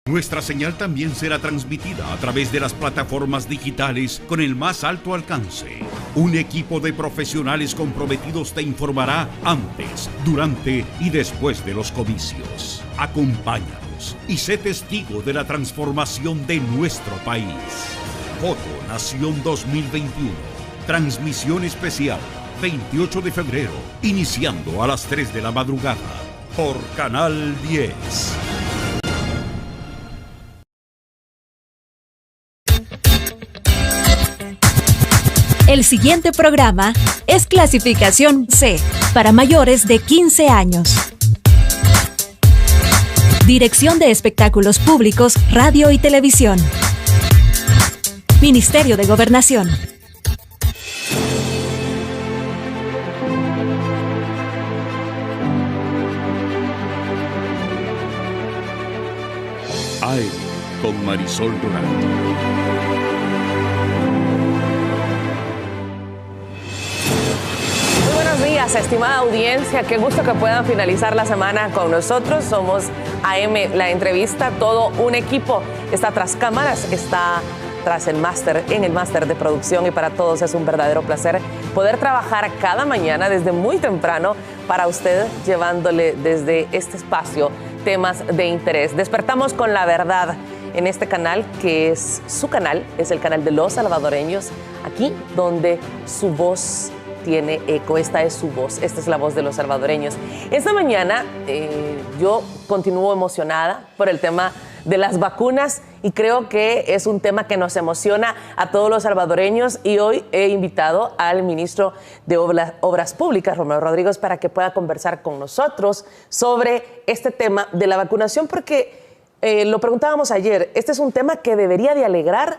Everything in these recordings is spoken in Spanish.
Nuestra señal también será transmitida a través de las plataformas digitales con el más alto alcance. Un equipo de profesionales comprometidos te informará antes, durante y después de los comicios. Acompáñanos y sé testigo de la transformación de nuestro país. Voto Nación 2021. Transmisión especial, 28 de febrero, iniciando a las 3 de la madrugada, por Canal 10. El siguiente programa es clasificación C, para mayores de 15 años. Dirección de Espectáculos Públicos, Radio y Televisión. Ministerio de Gobernación. AM con Marisol Durante. Estimada audiencia, qué gusto que puedan finalizar la semana con nosotros. Somos AM, la entrevista, todo un equipo. Está tras cámaras, está tras el máster, en el máster de producción, y para todos es un verdadero placer poder trabajar cada mañana desde muy temprano para usted, llevándole desde este espacio temas de interés. Despertamos con la verdad en este canal, que es su canal, es el canal de los salvadoreños, aquí donde su voz tiene eco. Esta es su voz, esta es la voz de los salvadoreños. Esta mañana yo continúo emocionada por el tema de las vacunas y creo que es un tema que nos emociona a todos los salvadoreños, y hoy he invitado al ministro de Obras Públicas, Romeo Rodríguez, para que pueda conversar con nosotros sobre este tema de la vacunación, porque lo preguntábamos ayer, este es un tema que debería de alegrar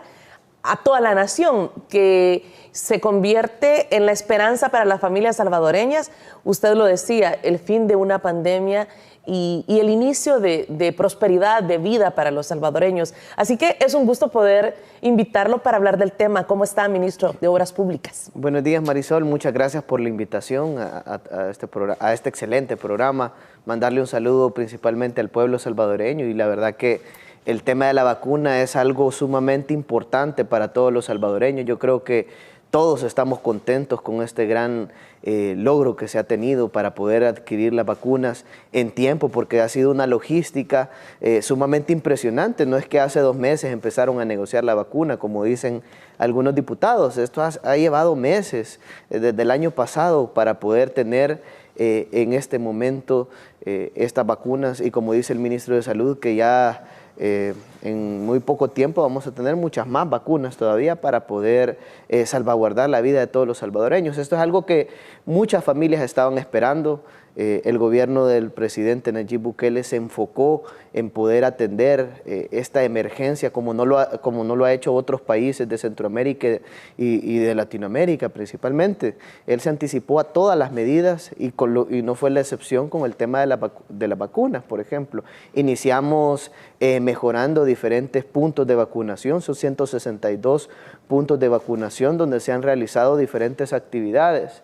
a toda la nación, que se convierte en la esperanza para las familias salvadoreñas. Usted lo decía, el fin de una pandemia y el inicio de prosperidad, de vida para los salvadoreños. Así que es un gusto poder invitarlo para hablar del tema. ¿Cómo está, ministro de Obras Públicas? Buenos días, Marisol. Muchas gracias por la invitación a este excelente programa. Mandarle un saludo principalmente al pueblo salvadoreño, y la verdad que el tema de la vacuna es algo sumamente importante para todos los salvadoreños. Yo creo que todos estamos contentos con este gran logro que se ha tenido para poder adquirir las vacunas en tiempo, porque ha sido una logística sumamente impresionante. No es que hace 2 meses empezaron a negociar la vacuna, como dicen algunos diputados. Esto ha llevado meses, desde el año pasado, para poder tener en este momento estas vacunas, y como dice el ministro de Salud, que ya en muy poco tiempo vamos a tener muchas más vacunas todavía para poder salvaguardar la vida de todos los salvadoreños. Esto es algo que muchas familias estaban esperando. El gobierno del presidente Nayib Bukele se enfocó en poder atender esta emergencia como no lo ha hecho otros países de Centroamérica y de Latinoamérica principalmente. Él se anticipó a todas las medidas y no fue la excepción con el tema de las vacunas, por ejemplo. Iniciamos mejorando diferentes puntos de vacunación, son 162 puntos de vacunación donde se han realizado diferentes actividades.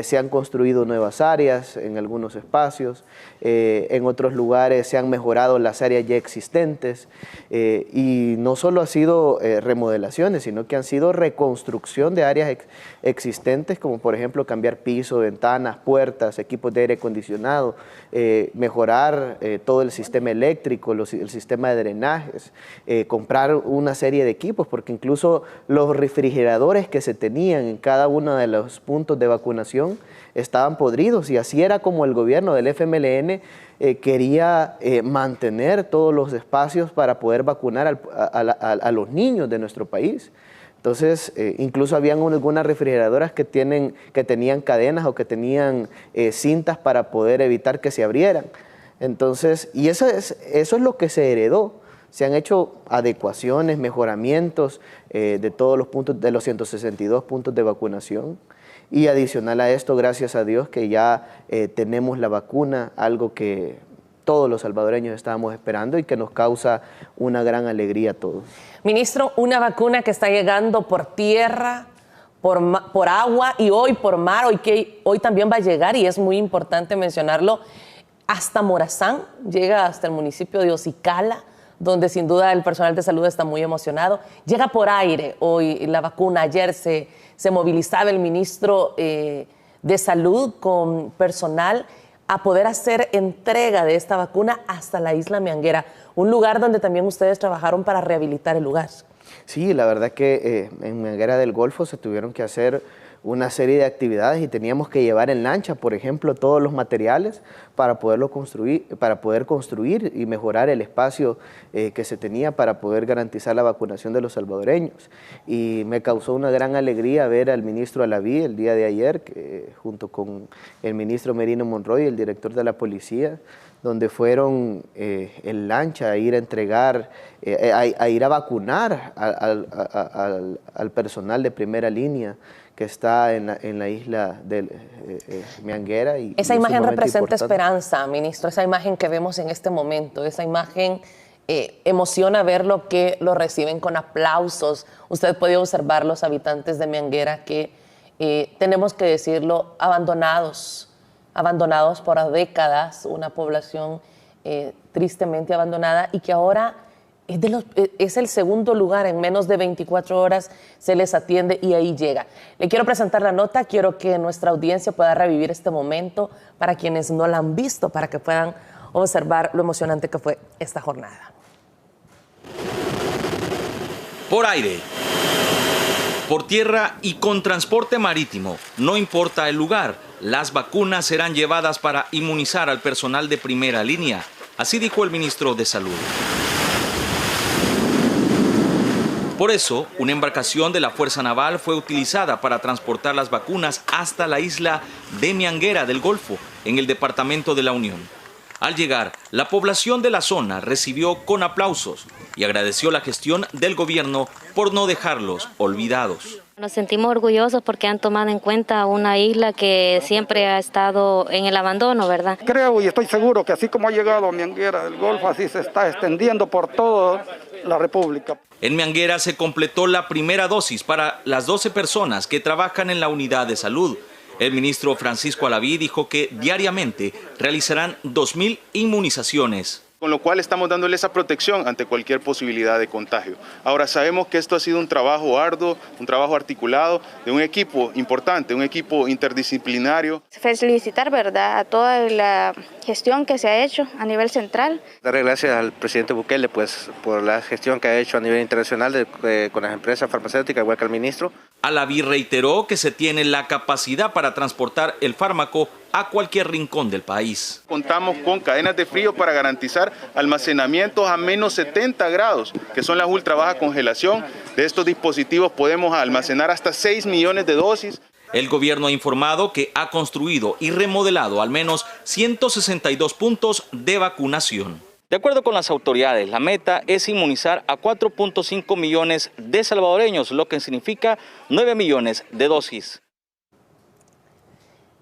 Se han construido nuevas áreas en algunos espacios, en otros lugares se han mejorado las áreas ya existentes, y no solo ha sido remodelaciones, sino que han sido reconstrucción de áreas existentes, como por ejemplo cambiar piso, ventanas, puertas, equipos de aire acondicionado, mejorar todo el sistema eléctrico, el sistema de drenajes, comprar una serie de equipos, porque incluso los refrigeradores que se tenían en cada uno de los puntos de vacunación estaban podridos, y así era como el gobierno del FMLN quería mantener todos los espacios para poder vacunar a los niños de nuestro país. Entonces, incluso habían algunas refrigeradoras que tenían cadenas o que tenían cintas para poder evitar que se abrieran. Entonces, y eso es lo que se heredó. Se han hecho adecuaciones, mejoramientos de todos los puntos, de los 162 puntos de vacunación. Y adicional a esto, gracias a Dios que ya tenemos la vacuna, algo que todos los salvadoreños estábamos esperando y que nos causa una gran alegría a todos. Ministro, una vacuna que está llegando por tierra, por agua y hoy por mar, hoy también va a llegar, y es muy importante mencionarlo, hasta Morazán, llega hasta el municipio de Ocicala donde sin duda el personal de salud está muy emocionado. Llega por aire hoy la vacuna. Ayer se movilizaba el ministro de Salud con personal a poder hacer entrega de esta vacuna hasta la isla Mianguera, un lugar donde también ustedes trabajaron para rehabilitar el lugar. Sí, la verdad que en Mianguera del Golfo se tuvieron que hacer una serie de actividades y teníamos que llevar en lancha, por ejemplo, todos los materiales para poder construir y mejorar el espacio que se tenía para poder garantizar la vacunación de los salvadoreños. Y me causó una gran alegría ver al ministro Alaví el día de ayer, junto con el ministro Merino Monroy, el director de la policía, donde fueron en lancha a ir a entregar, a ir a vacunar al personal de primera línea que está en la isla de Mianguera. Esa imagen representa esperanza, ministro, esa imagen que vemos en este momento, esa imagen emociona verlo, que lo reciben con aplausos. Usted puede observar los habitantes de Mianguera que, tenemos que decirlo, abandonados por décadas, una población tristemente abandonada, y que ahora es el segundo lugar, en menos de 24 horas se les atiende y ahí llega. Le quiero presentar la nota, quiero que nuestra audiencia pueda revivir este momento para quienes no la han visto, para que puedan observar lo emocionante que fue esta jornada. Por aire, por tierra y con transporte marítimo, no importa el lugar, las vacunas serán llevadas para inmunizar al personal de primera línea. Así dijo el ministro de Salud. Por eso, una embarcación de la Fuerza Naval fue utilizada para transportar las vacunas hasta la isla de Mianguera del Golfo, en el departamento de La Unión. Al llegar, la población de la zona recibió con aplausos y agradeció la gestión del gobierno por no dejarlos olvidados. Nos sentimos orgullosos porque han tomado en cuenta una isla que siempre ha estado en el abandono, ¿verdad? Creo y estoy seguro que así como ha llegado a Mianguera del Golfo, así se está extendiendo por toda la República. En Mianguera se completó la primera dosis para las 12 personas que trabajan en la unidad de salud. El ministro Francisco Alaví dijo que diariamente realizarán 2.000 inmunizaciones. Con lo cual estamos dándole esa protección ante cualquier posibilidad de contagio. Ahora sabemos que esto ha sido un trabajo arduo, un trabajo articulado de un equipo importante, un equipo interdisciplinario. Felicitar, ¿verdad?, a toda la gestión que se ha hecho a nivel central. Darle gracias al presidente Bukele pues, por la gestión que ha hecho a nivel internacional con las empresas farmacéuticas, igual que al ministro. Alaví reiteró que se tiene la capacidad para transportar el fármaco a cualquier rincón del país. Contamos con cadenas de frío para garantizar almacenamientos a menos 70 grados, que son la ultra baja congelación. De estos dispositivos podemos almacenar hasta 6 millones de dosis. El gobierno ha informado que ha construido y remodelado al menos 162 puntos de vacunación. De acuerdo con las autoridades, la meta es inmunizar a 4.5 millones de salvadoreños, lo que significa 9 millones de dosis.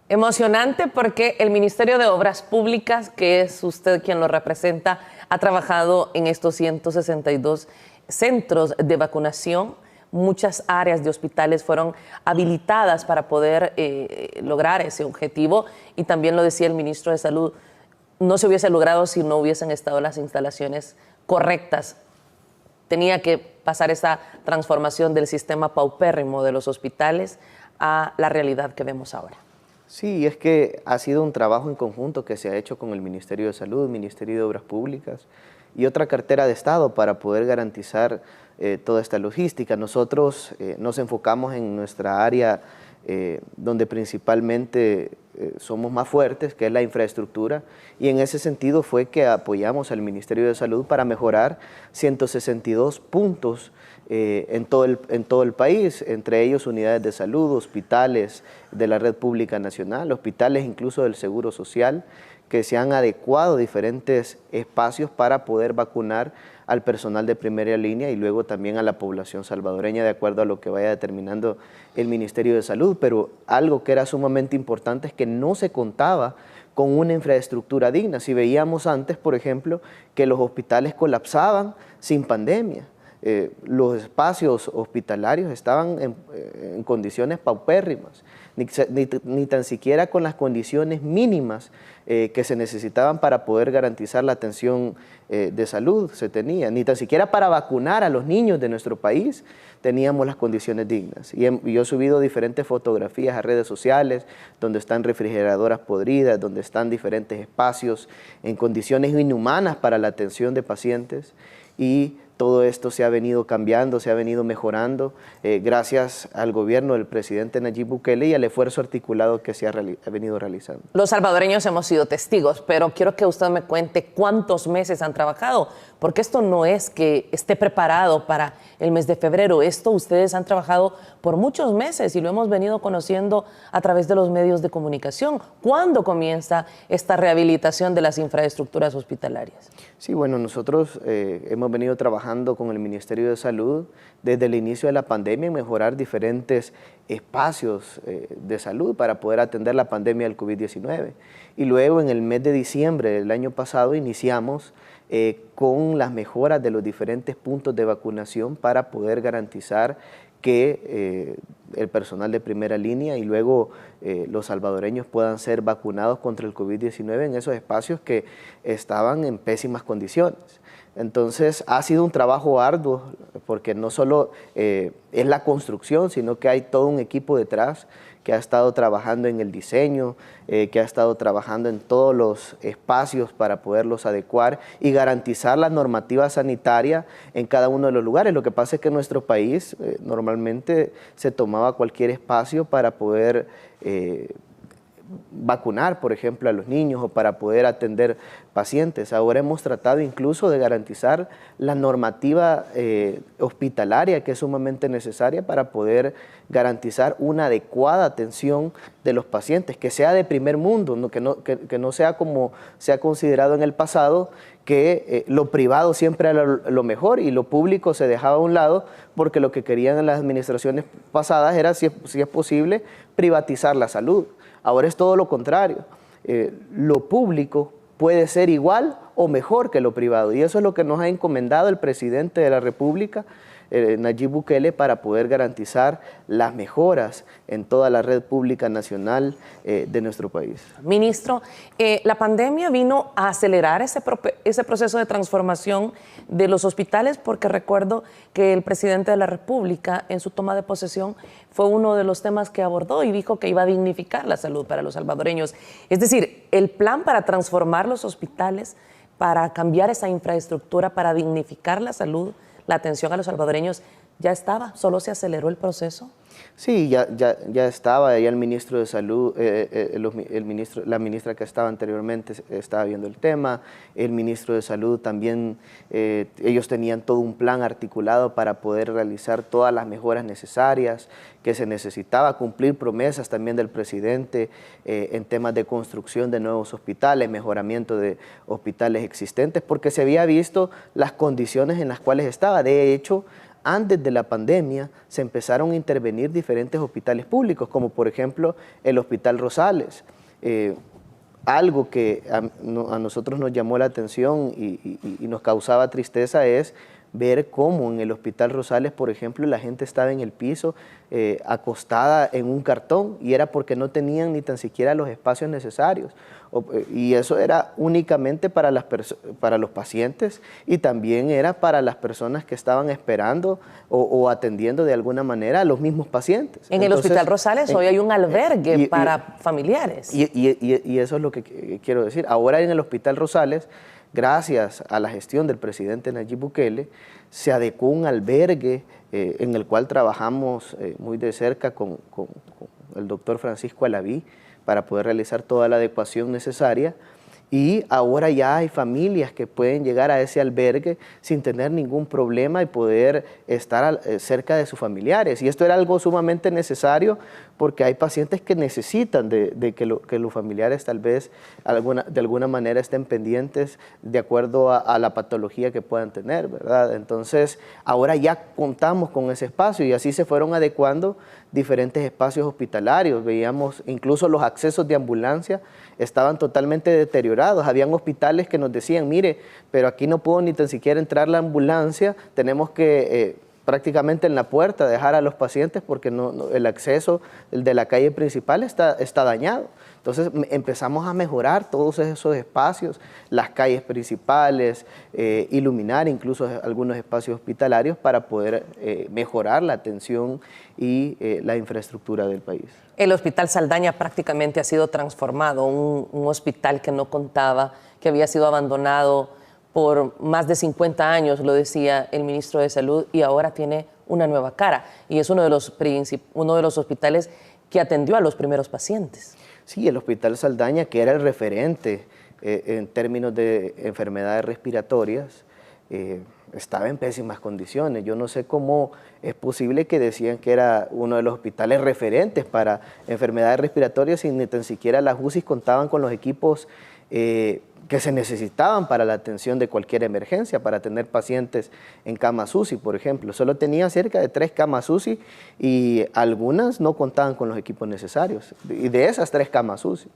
Emocionante porque el Ministerio de Obras Públicas, que es usted quien lo representa, ha trabajado en estos 162 centros de vacunación. Muchas áreas de hospitales fueron habilitadas para poder lograr ese objetivo, y también lo decía el ministro de Salud, no se hubiese logrado si no hubiesen estado las instalaciones correctas. Tenía que pasar esa transformación del sistema paupérrimo de los hospitales a la realidad que vemos ahora. Sí, es que ha sido un trabajo en conjunto que se ha hecho con el Ministerio de Salud, el Ministerio de Obras Públicas y otra cartera de Estado para poder garantizar toda esta logística. Nosotros nos enfocamos en nuestra área donde principalmente somos más fuertes, que es la infraestructura, y en ese sentido fue que apoyamos al Ministerio de Salud para mejorar 162 puntos en todo el país, entre ellos unidades de salud, hospitales de la red pública nacional, hospitales incluso del Seguro Social, que se han adecuado diferentes espacios para poder vacunar al personal de primera línea y luego también a la población salvadoreña de acuerdo a lo que vaya determinando el Ministerio de Salud. Pero algo que era sumamente importante es que no se contaba con una infraestructura digna. Si veíamos antes, por ejemplo, que los hospitales colapsaban sin pandemia, los espacios hospitalarios estaban en condiciones paupérrimas. ni tan siquiera con las condiciones mínimas que se necesitaban para poder garantizar la atención de salud se tenía, ni tan siquiera para vacunar a los niños de nuestro país teníamos las condiciones dignas. Y yo he subido diferentes fotografías a redes sociales donde están refrigeradoras podridas, donde están diferentes espacios en condiciones inhumanas para la atención de pacientes, y todo esto se ha venido cambiando, se ha venido mejorando gracias al gobierno del presidente Nayib Bukele y al esfuerzo articulado que se ha venido realizando. Los salvadoreños hemos sido testigos, pero quiero que usted me cuente cuántos meses han trabajado, porque esto no es que esté preparado para el mes de febrero. Esto ustedes han trabajado por muchos meses y lo hemos venido conociendo a través de los medios de comunicación. ¿Cuándo comienza esta rehabilitación de las infraestructuras hospitalarias? Sí, bueno, nosotros hemos venido trabajando con el Ministerio de Salud desde el inicio de la pandemia en mejorar diferentes espacios de salud para poder atender la pandemia del COVID-19. Y luego en el mes de diciembre del año pasado iniciamos con las mejoras de los diferentes puntos de vacunación para poder garantizar que el personal de primera línea y luego los salvadoreños puedan ser vacunados contra el COVID-19 en esos espacios que estaban en pésimas condiciones. Entonces ha sido un trabajo arduo porque no solo es la construcción, sino que hay todo un equipo detrás que ha estado trabajando en el diseño, que ha estado trabajando en todos los espacios para poderlos adecuar y garantizar la normativa sanitaria en cada uno de los lugares. Lo que pasa es que en nuestro país normalmente se tomaba cualquier espacio para poder vacunar, por ejemplo, a los niños o para poder atender pacientes. Ahora hemos tratado incluso de garantizar la normativa hospitalaria que es sumamente necesaria para poder garantizar una adecuada atención de los pacientes, que sea de primer mundo, que no sea como se ha considerado en el pasado, que lo privado siempre era lo mejor y lo público se dejaba a un lado porque lo que querían en las administraciones pasadas era, si es posible, privatizar la salud. Ahora es todo lo contrario. Lo público puede ser igual o mejor que lo privado y eso es lo que nos ha encomendado el presidente de la República, Nayib Bukele, para poder garantizar las mejoras en toda la red pública nacional de nuestro país. Ministro, la pandemia vino a acelerar ese proceso de transformación de los hospitales, porque recuerdo que el presidente de la República en su toma de posesión fue uno de los temas que abordó y dijo que iba a dignificar la salud para los salvadoreños. Es decir, el plan para transformar los hospitales, para cambiar esa infraestructura, para dignificar la salud, la atención a los salvadoreños, ya estaba, solo se aceleró el proceso. Sí, ya estaba, ya el ministro de Salud, la ministra que estaba anteriormente estaba viendo el tema, el ministro de Salud también, ellos tenían todo un plan articulado para poder realizar todas las mejoras necesarias, que se necesitaba cumplir promesas también del presidente en temas de construcción de nuevos hospitales, mejoramiento de hospitales existentes, porque se había visto las condiciones en las cuales estaba. De hecho, antes de la pandemia se empezaron a intervenir diferentes hospitales públicos, como por ejemplo el Hospital Rosales. Algo que a nosotros nos llamó la atención y nos causaba tristeza es ver cómo en el Hospital Rosales, por ejemplo, la gente estaba en el piso acostada en un cartón y era porque no tenían ni tan siquiera los espacios necesarios. Y eso era únicamente para los pacientes y también era para las personas que estaban esperando o atendiendo de alguna manera a los mismos pacientes. En el Hospital Rosales hoy hay un albergue para familiares. Y eso es lo que quiero decir. Ahora en el Hospital Rosales, gracias a la gestión del presidente Nayib Bukele, se adecuó un albergue en el cual trabajamos muy de cerca con el doctor Francisco Alaví para poder realizar toda la adecuación necesaria. Y ahora ya hay familias que pueden llegar a ese albergue sin tener ningún problema y poder estar cerca de sus familiares. Y esto era algo sumamente necesario porque hay pacientes que necesitan de que los familiares tal vez de alguna manera estén pendientes de acuerdo a la patología que puedan tener, ¿verdad? Entonces, ahora ya contamos con ese espacio y así se fueron adecuando diferentes espacios hospitalarios. Veíamos incluso los accesos de ambulancia estaban totalmente deteriorados. Habían hospitales que nos decían, mire, pero aquí no puedo ni tan siquiera entrar la ambulancia, tenemos que prácticamente en la puerta, dejar a los pacientes porque el acceso de la calle principal está dañado. Entonces empezamos a mejorar todos esos espacios, las calles principales, iluminar incluso algunos espacios hospitalarios para poder mejorar la atención y la infraestructura del país. El Hospital Saldaña prácticamente ha sido transformado, un hospital que no contaba, que había sido abandonado por más de 50 años, lo decía el ministro de Salud, y ahora tiene una nueva cara. Y es uno de los hospitales que atendió a los primeros pacientes. Sí, el Hospital Saldaña, que era el referente en términos de enfermedades respiratorias, estaba en pésimas condiciones. Yo no sé cómo es posible que decían que era uno de los hospitales referentes para enfermedades respiratorias y ni tan siquiera las UCI contaban con los equipos que se necesitaban para la atención de cualquier emergencia, para tener pacientes en camas UCI, por ejemplo. Solo tenía cerca de 3 camas UCI y algunas no contaban con los equipos necesarios. Y de esas 3 camas UCI,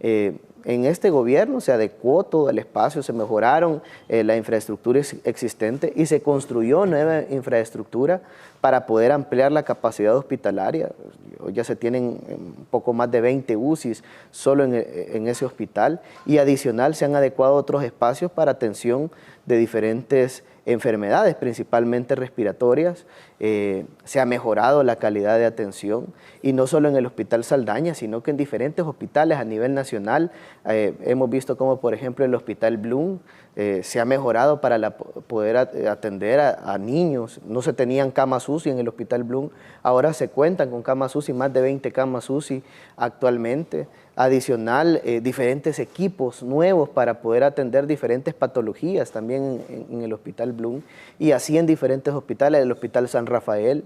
en este gobierno se adecuó todo el espacio, se mejoraron la infraestructura existente y se construyó nueva infraestructura para poder ampliar la capacidad hospitalaria. Hoy ya se tienen un poco más de 20 UCIs solo en ese hospital y adicional se han adecuado otros espacios para atención de diferentes enfermedades, principalmente respiratorias. Se ha mejorado la calidad de atención y no solo en el Hospital Saldaña, sino que en diferentes hospitales a nivel nacional. Hemos visto como, por ejemplo, el Hospital Bloom se ha mejorado para poder atender a niños. No se tenían camas UCI en el Hospital Bloom, ahora se cuentan con camas UCI, más de 20 camas UCI actualmente. Adicional, diferentes equipos nuevos para poder atender diferentes patologías también en el Hospital Bloom y así en diferentes hospitales. El Hospital San Rafael,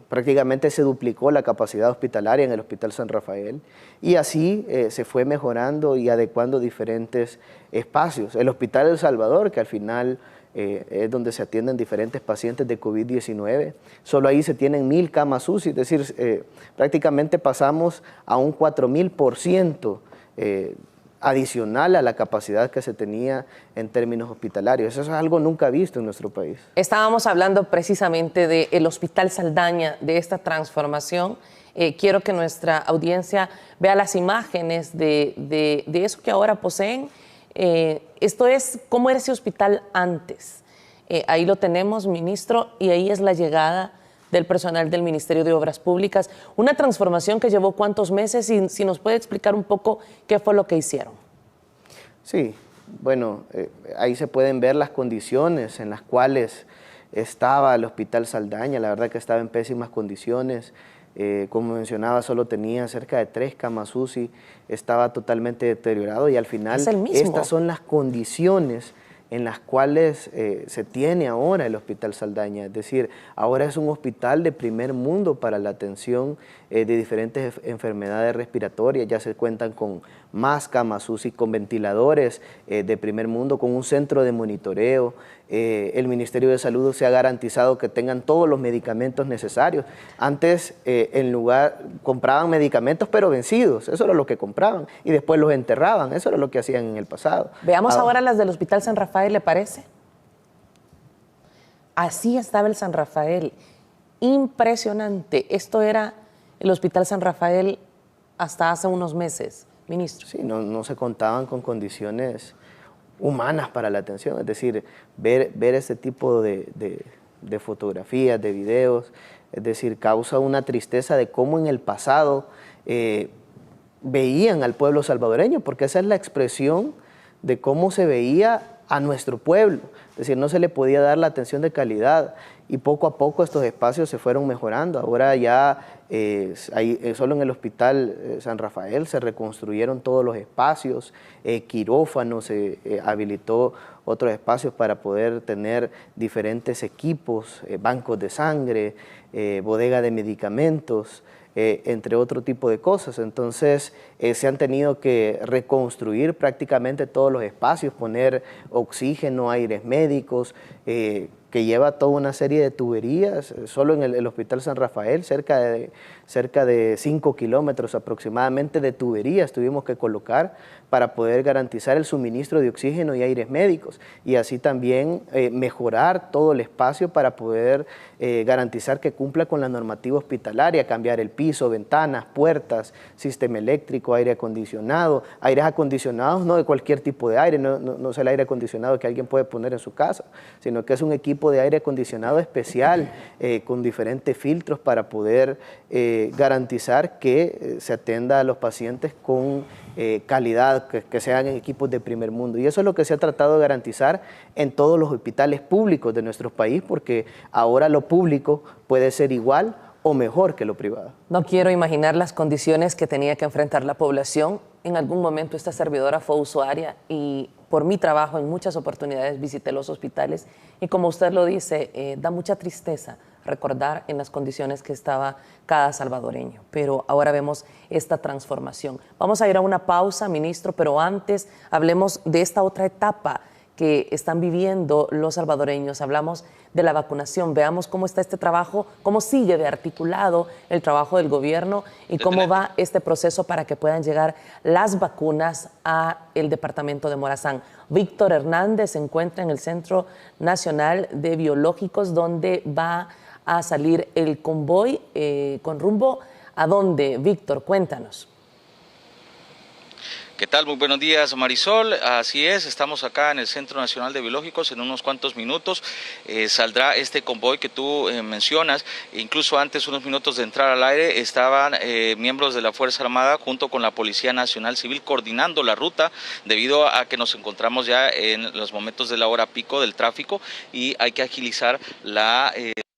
prácticamente se duplicó la capacidad hospitalaria en el Hospital San Rafael y así se fue mejorando y adecuando diferentes espacios. El Hospital El Salvador, que al final es donde se atienden diferentes pacientes de COVID-19. Solo ahí se tienen 1000 camas UCI, es decir, prácticamente pasamos a un 4000% adicional a la capacidad que se tenía en términos hospitalarios. Eso es algo nunca visto en nuestro país. Estábamos hablando precisamente del Hospital Saldaña, de esta transformación. Quiero que nuestra audiencia vea las imágenes de eso que ahora poseen. Esto es cómo era ese hospital antes. Ahí lo tenemos, ministro, y ahí es la llegada del personal del Ministerio de Obras Públicas. Una transformación que llevó ¿cuántos meses? Y si nos puede explicar un poco qué fue lo que hicieron. Sí, bueno, ahí se pueden ver las condiciones en las cuales estaba el Hospital Saldaña. La verdad que estaba en pésimas condiciones. Como mencionaba, solo tenía cerca de 3 camas UCI, estaba totalmente deteriorado y al final estas son las condiciones en las cuales se tiene ahora el Hospital Saldaña. Es decir, ahora es un hospital de primer mundo para la atención de diferentes enfermedades respiratorias. Ya se cuentan con más camas UCI, con ventiladores de primer mundo, con un centro de monitoreo. El Ministerio de Salud se ha garantizado que tengan todos los medicamentos necesarios. Antes, compraban medicamentos pero vencidos, eso era lo que compraban, y después los enterraban, eso era lo que hacían en el pasado. Veamos ahora las del Hospital San Rafael, ¿le parece? Así estaba el San Rafael, impresionante. Esto era el Hospital San Rafael hasta hace unos meses, ministro. Sí, no se contaban con condiciones humanas para la atención, es decir, ver este tipo de fotografías, de videos, es decir, causa una tristeza de cómo en el pasado veían al pueblo salvadoreño, porque esa es la expresión de cómo se veía a nuestro pueblo, es decir, no se le podía dar la atención de calidad y poco a poco estos espacios se fueron mejorando. Ahora ya solo en el Hospital San Rafael se reconstruyeron todos los espacios, quirófanos, se habilitó otros espacios para poder tener diferentes equipos, bancos de sangre, bodega de medicamentos, entre otro tipo de cosas. Entonces se han tenido que reconstruir prácticamente todos los espacios, poner oxígeno, aires médicos, que lleva toda una serie de tuberías, solo en el Hospital San Rafael, cerca de 5 kilómetros aproximadamente de tuberías tuvimos que colocar para poder garantizar el suministro de oxígeno y aires médicos, y así también mejorar todo el espacio para poder garantizar que cumpla con la normativa hospitalaria, cambiar el piso, ventanas, puertas, sistema eléctrico, aire acondicionado, aires acondicionados no de cualquier tipo de aire, no es el aire acondicionado que alguien puede poner en su casa, sino que es un equipo de aire acondicionado especial con diferentes filtros para poder garantizar que se atienda a los pacientes con calidad, que sean equipos de primer mundo. Y eso es lo que se ha tratado de garantizar en todos los hospitales públicos de nuestro país, porque ahora lo público puede ser igual o mejor que lo privado. No quiero imaginar las condiciones que tenía que enfrentar la población. En algún momento esta servidora fue usuaria y por mi trabajo en muchas oportunidades visité los hospitales y como usted lo dice, da mucha tristeza recordar en las condiciones que estaba cada salvadoreño, pero ahora vemos esta transformación. Vamos a ir a una pausa, ministro, pero antes hablemos de esta otra etapa que están viviendo los salvadoreños. Hablamos de la vacunación, veamos cómo está este trabajo, cómo sigue de articulado el trabajo del gobierno y cómo va este proceso para que puedan llegar las vacunas a el departamento de Morazán. Víctor Hernández se encuentra en el Centro Nacional de Biológicos, donde va a salir el convoy con rumbo a dónde. Víctor, cuéntanos. ¿Qué tal? Muy buenos días, Marisol. Así es, estamos acá en el Centro Nacional de Biológicos. En unos cuantos minutos saldrá este convoy que tú mencionas. Incluso antes, unos minutos de entrar al aire, estaban miembros de la Fuerza Armada junto con la Policía Nacional Civil coordinando la ruta debido a que nos encontramos ya en los momentos de la hora pico del tráfico y hay que agilizar la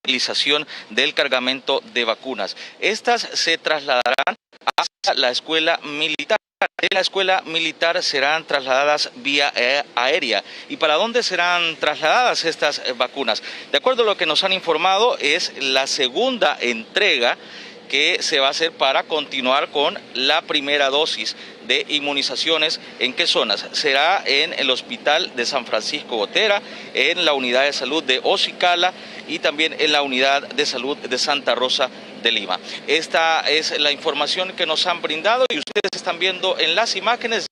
utilización del cargamento de vacunas. Estas se trasladarán hacia la escuela militar. De la escuela militar serán trasladadas vía aérea. ¿Y para dónde serán trasladadas estas vacunas? De acuerdo a lo que nos han informado, es la segunda entrega que se va a hacer para continuar con la primera dosis de inmunizaciones. ¿En qué zonas? Será en el Hospital de San Francisco Gotera, en la Unidad de Salud de Ocicala y también en la Unidad de Salud de Santa Rosa de Lima. Esta es la información que nos han brindado y ustedes están viendo en las imágenes.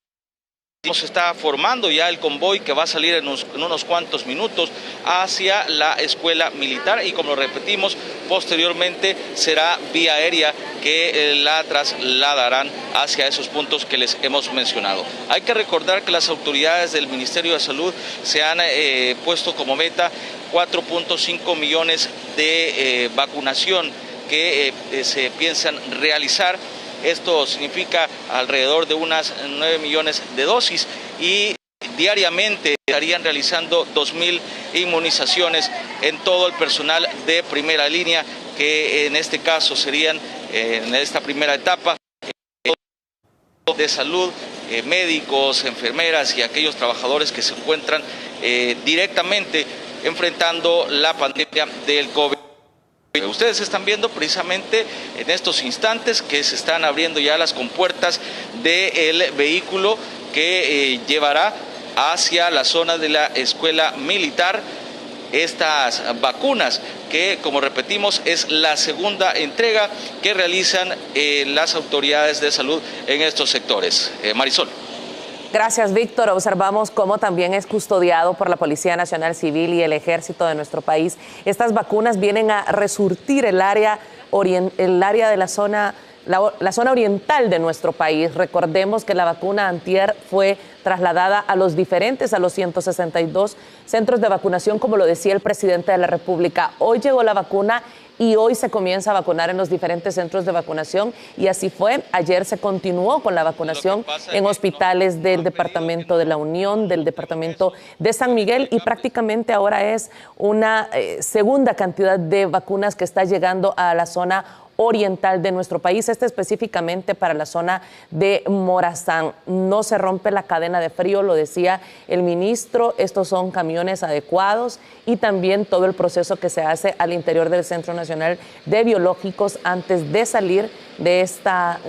Se está formando ya el convoy que va a salir en unos cuantos minutos hacia la escuela militar y, como lo repetimos, posteriormente será vía aérea que la trasladarán hacia esos puntos que les hemos mencionado. Hay que recordar que las autoridades del Ministerio de Salud se han puesto como meta 4.5 millones de vacunación que se piensan realizar. Esto significa alrededor de unas 9 millones de dosis y diariamente estarían realizando 2.000 inmunizaciones en todo el personal de primera línea, que en este caso serían, en esta primera etapa, de salud, médicos, enfermeras y aquellos trabajadores que se encuentran directamente enfrentando la pandemia del COVID. Ustedes están viendo precisamente en estos instantes que se están abriendo ya las compuertas del vehículo que llevará hacia la zona de la escuela militar estas vacunas, que, como repetimos, es la segunda entrega que realizan las autoridades de salud en estos sectores. Marisol. Gracias, Víctor. Observamos cómo también es custodiado por la Policía Nacional Civil y el Ejército de nuestro país. Estas vacunas vienen a resurtir el área de la zona oriental de nuestro país. Recordemos que la vacuna antier fue trasladada a los 162 centros de vacunación, como lo decía el presidente de la República. Hoy llegó la vacuna y hoy se comienza a vacunar en los diferentes centros de vacunación y así fue. Ayer se continuó con la vacunación en hospitales del Departamento de la Unión, del Departamento de San Miguel y prácticamente ahora es una segunda cantidad de vacunas que está llegando a la zona oriental de nuestro país, específicamente para la zona de Morazán. No se rompe la cadena de frío, lo decía el ministro, estos son camiones adecuados y también todo el proceso que se hace al interior del Centro Nacional de Biológicos antes de salir de esta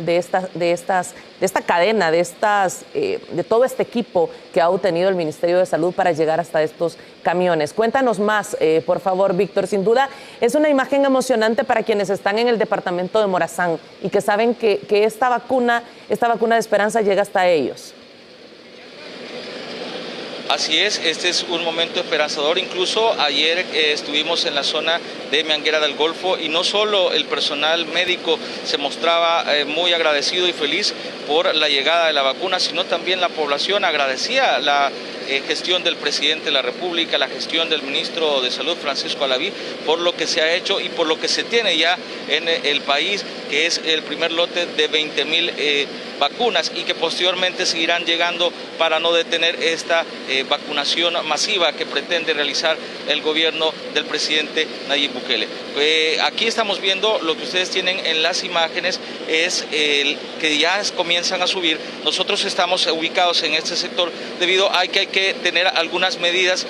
cadena, de todo este equipo que ha obtenido el Ministerio de Salud para llegar hasta estos camiones. Cuéntanos más, por favor, Víctor. Sin duda, es una imagen emocionante para quienes están en el departamento de Morazán y que saben que esta vacuna de esperanza llega hasta ellos. Así es, este es un momento esperanzador. Incluso ayer estuvimos en la zona de Mianguera del Golfo y no solo el personal médico se mostraba muy agradecido y feliz por la llegada de la vacuna, sino también la población agradecía la gestión del presidente de la República, la gestión del ministro de Salud, Francisco Alaví, por lo que se ha hecho y por lo que se tiene ya en el país, que es el primer lote de 20,000 vacunas y que posteriormente seguirán llegando para no detener esta vacunación masiva que pretende realizar el gobierno del presidente Nayib Bukele. Aquí estamos viendo lo que ustedes tienen en las imágenes, es que ya comienzan a subir. Nosotros estamos ubicados en este sector debido a que hay que tener algunas medidas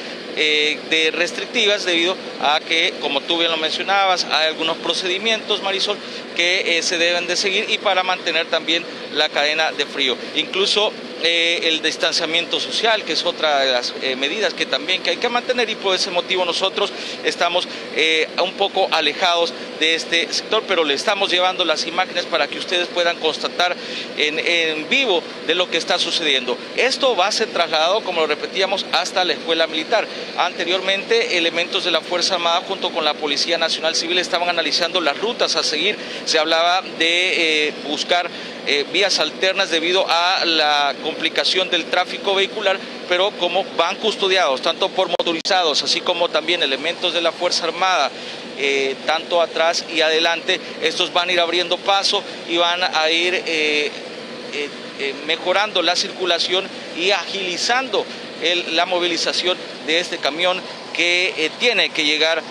restrictivas debido a que, como tú bien lo mencionabas, hay algunos procedimientos, Marisol, que se deben de seguir y para mantener también la cadena de frío. Incluso el distanciamiento social, que es otra de las medidas que también hay que mantener, y por ese motivo nosotros estamos un poco alejados de este sector, pero le estamos llevando las imágenes para que ustedes puedan constatar en vivo de lo que está sucediendo. Esto va a ser trasladado, como lo repetíamos, hasta la escuela militar. Anteriormente, elementos de la Fuerza Armada junto con la Policía Nacional Civil estaban analizando las rutas a seguir. Se hablaba de buscar vías alternas debido a la complicación del tráfico vehicular, pero como van custodiados tanto por motorizados, así como también elementos de la Fuerza Armada, tanto atrás y adelante, estos van a ir abriendo paso y van a ir mejorando la circulación y agilizando la movilización de este camión que tiene que llegar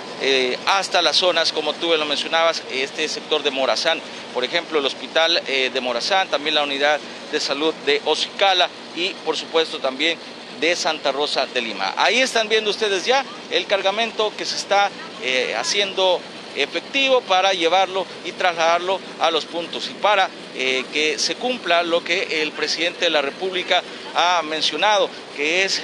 hasta las zonas, como tú lo mencionabas, este sector de Morazán, por ejemplo, el hospital de Morazán, también la unidad de salud de Ocicala y, por supuesto, también de Santa Rosa de Lima. Ahí están viendo ustedes ya el cargamento que se está haciendo efectivo para llevarlo y trasladarlo a los puntos y para que se cumpla lo que el presidente de la República ha mencionado, que es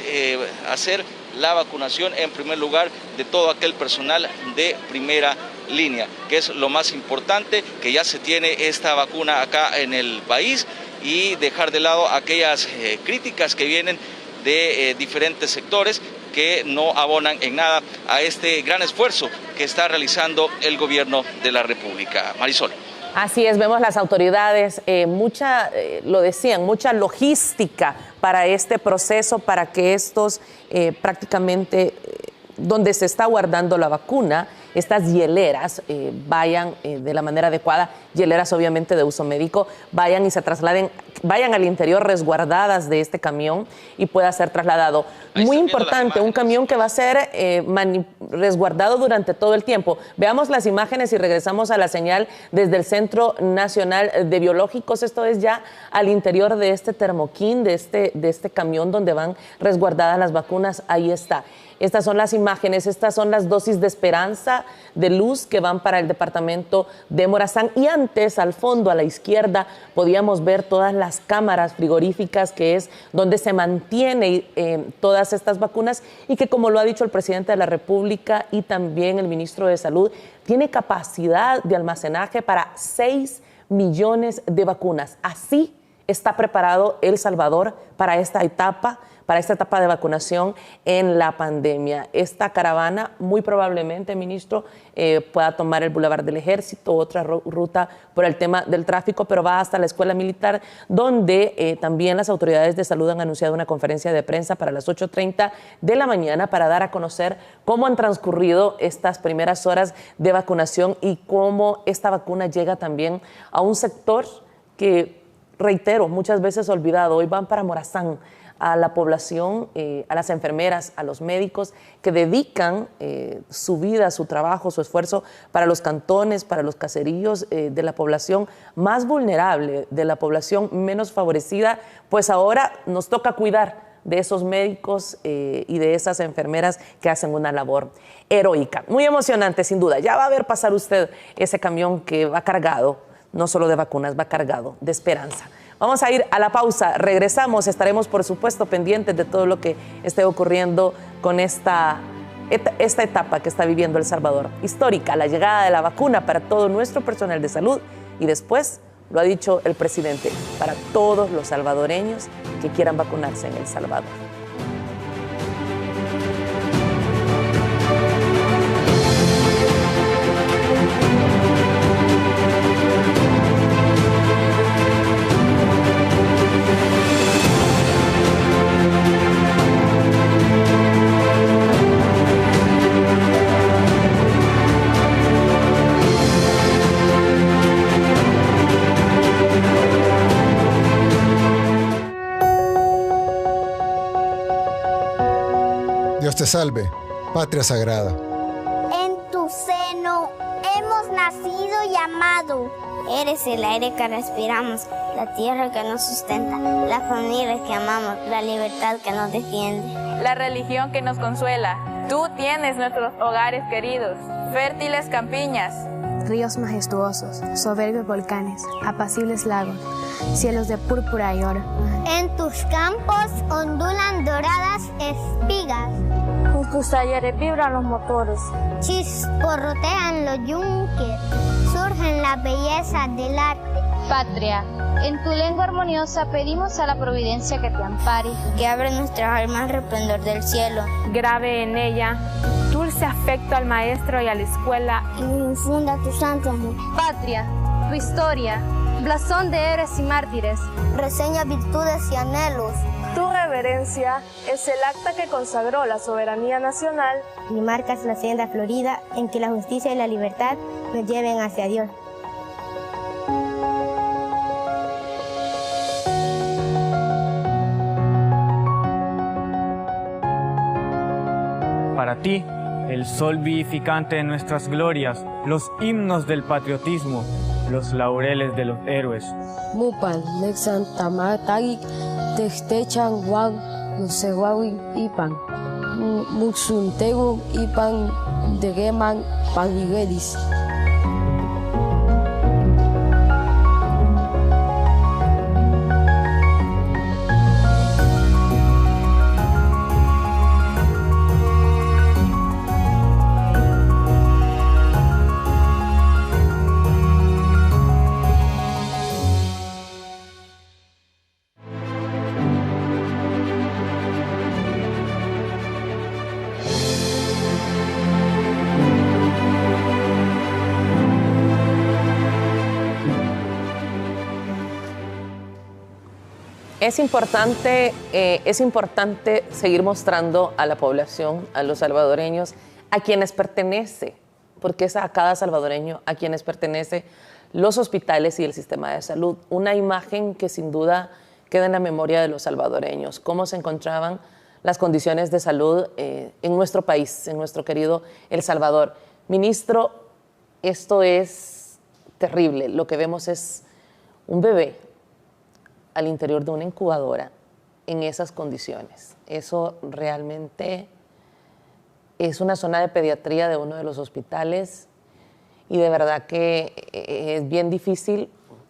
hacer la vacunación en primer lugar de todo aquel personal de primera línea, que es lo más importante, que ya se tiene esta vacuna acá en el país y dejar de lado aquellas críticas que vienen de diferentes sectores que no abonan en nada a este gran esfuerzo que está realizando el gobierno de la República. Marisol. Así es, vemos las autoridades, lo decían, mucha logística para este proceso, para que estos prácticamente, donde se está guardando la vacuna, estas hieleras vayan de la manera adecuada, hieleras obviamente de uso médico, vayan y se trasladen, vayan al interior resguardadas de este camión y pueda ser trasladado. Muy importante, un camión que va a ser resguardado durante todo el tiempo. Veamos las imágenes y regresamos a la señal desde el Centro Nacional de Biológicos. Esto es ya al interior de este termoquín, de este camión donde van resguardadas las vacunas. Ahí está. Estas son las imágenes, estas son las dosis de esperanza, de luz que van para el departamento de Morazán. Y antes, al fondo, a la izquierda, podíamos ver todas las cámaras frigoríficas, que es donde se mantiene todas estas vacunas y que, como lo ha dicho el presidente de la República y también el ministro de Salud, tiene capacidad de almacenaje para 6 millones de vacunas. Así está preparado El Salvador para esta etapa de vacunación en la pandemia. Esta caravana muy probablemente, ministro, pueda tomar el Boulevard del Ejército, otra ruta por el tema del tráfico, pero va hasta la Escuela Militar, donde también las autoridades de salud han anunciado una conferencia de prensa para las 8:30 de la mañana para dar a conocer cómo han transcurrido estas primeras horas de vacunación y cómo esta vacuna llega también a un sector que, reitero, muchas veces olvidado. Hoy van para Morazán a la población, a las enfermeras, a los médicos que dedican su vida, su trabajo, su esfuerzo para los cantones, para los caseríos de la población más vulnerable, de la población menos favorecida, pues ahora nos toca cuidar de esos médicos y de esas enfermeras que hacen una labor heroica. Muy emocionante, sin duda. Ya va a ver pasar usted ese camión que va cargado, no solo de vacunas, va cargado de esperanza. Vamos a ir a la pausa, regresamos, estaremos por supuesto pendientes de todo lo que esté ocurriendo con esta etapa que está viviendo El Salvador. Histórica, la llegada de la vacuna para todo nuestro personal de salud y después, lo ha dicho el presidente, para todos los salvadoreños que quieran vacunarse en El Salvador. Dios te salve, patria sagrada. En tu seno hemos nacido y amado. Eres el aire que respiramos, la tierra que nos sustenta, la familia que amamos, la libertad que nos defiende, la religión que nos consuela. Tú tienes nuestros hogares queridos, fértiles campiñas, ríos majestuosos, soberbios volcanes, apacibles lagos, cielos de púrpura y oro. En tus campos ondulan doradas espigas. En tus talleres vibran los motores. Chisporrotean los yunques. Surgen las bellezas del arte. Patria, en tu lengua armoniosa pedimos a la providencia que te ampare. Que abra nuestras almas al resplandor del cielo. Grabe en ella dulce afecto al maestro y a la escuela. Y infunda tu santo amor. Patria, tu historia, blasón de héroes y mártires. Reseña virtudes y anhelos. Tu reverencia es el acta que consagró la soberanía nacional. Y marcas la senda florida en que la justicia y la libertad nos lleven hacia Dios. Para ti, el sol vivificante de nuestras glorias, los himnos del patriotismo, los laureles de los héroes. Mupan, Lexan, Tamatagik, Textechan, Juan, Nusehuawin, Ipan, Muxuntegu, Ipan, Degeman, Paniguelis. Es importante seguir mostrando a la población, a los salvadoreños, a quienes pertenece, porque es a cada salvadoreño a quienes pertenece los hospitales y el sistema de salud. Una imagen que sin duda queda en la memoria de los salvadoreños, cómo se encontraban las condiciones de salud en nuestro país, en nuestro querido El Salvador. Ministro, esto es terrible. Lo que vemos es un bebé al interior de una incubadora en esas condiciones. Eso realmente es una zona de pediatría de uno de los hospitales y de verdad que es bien difícil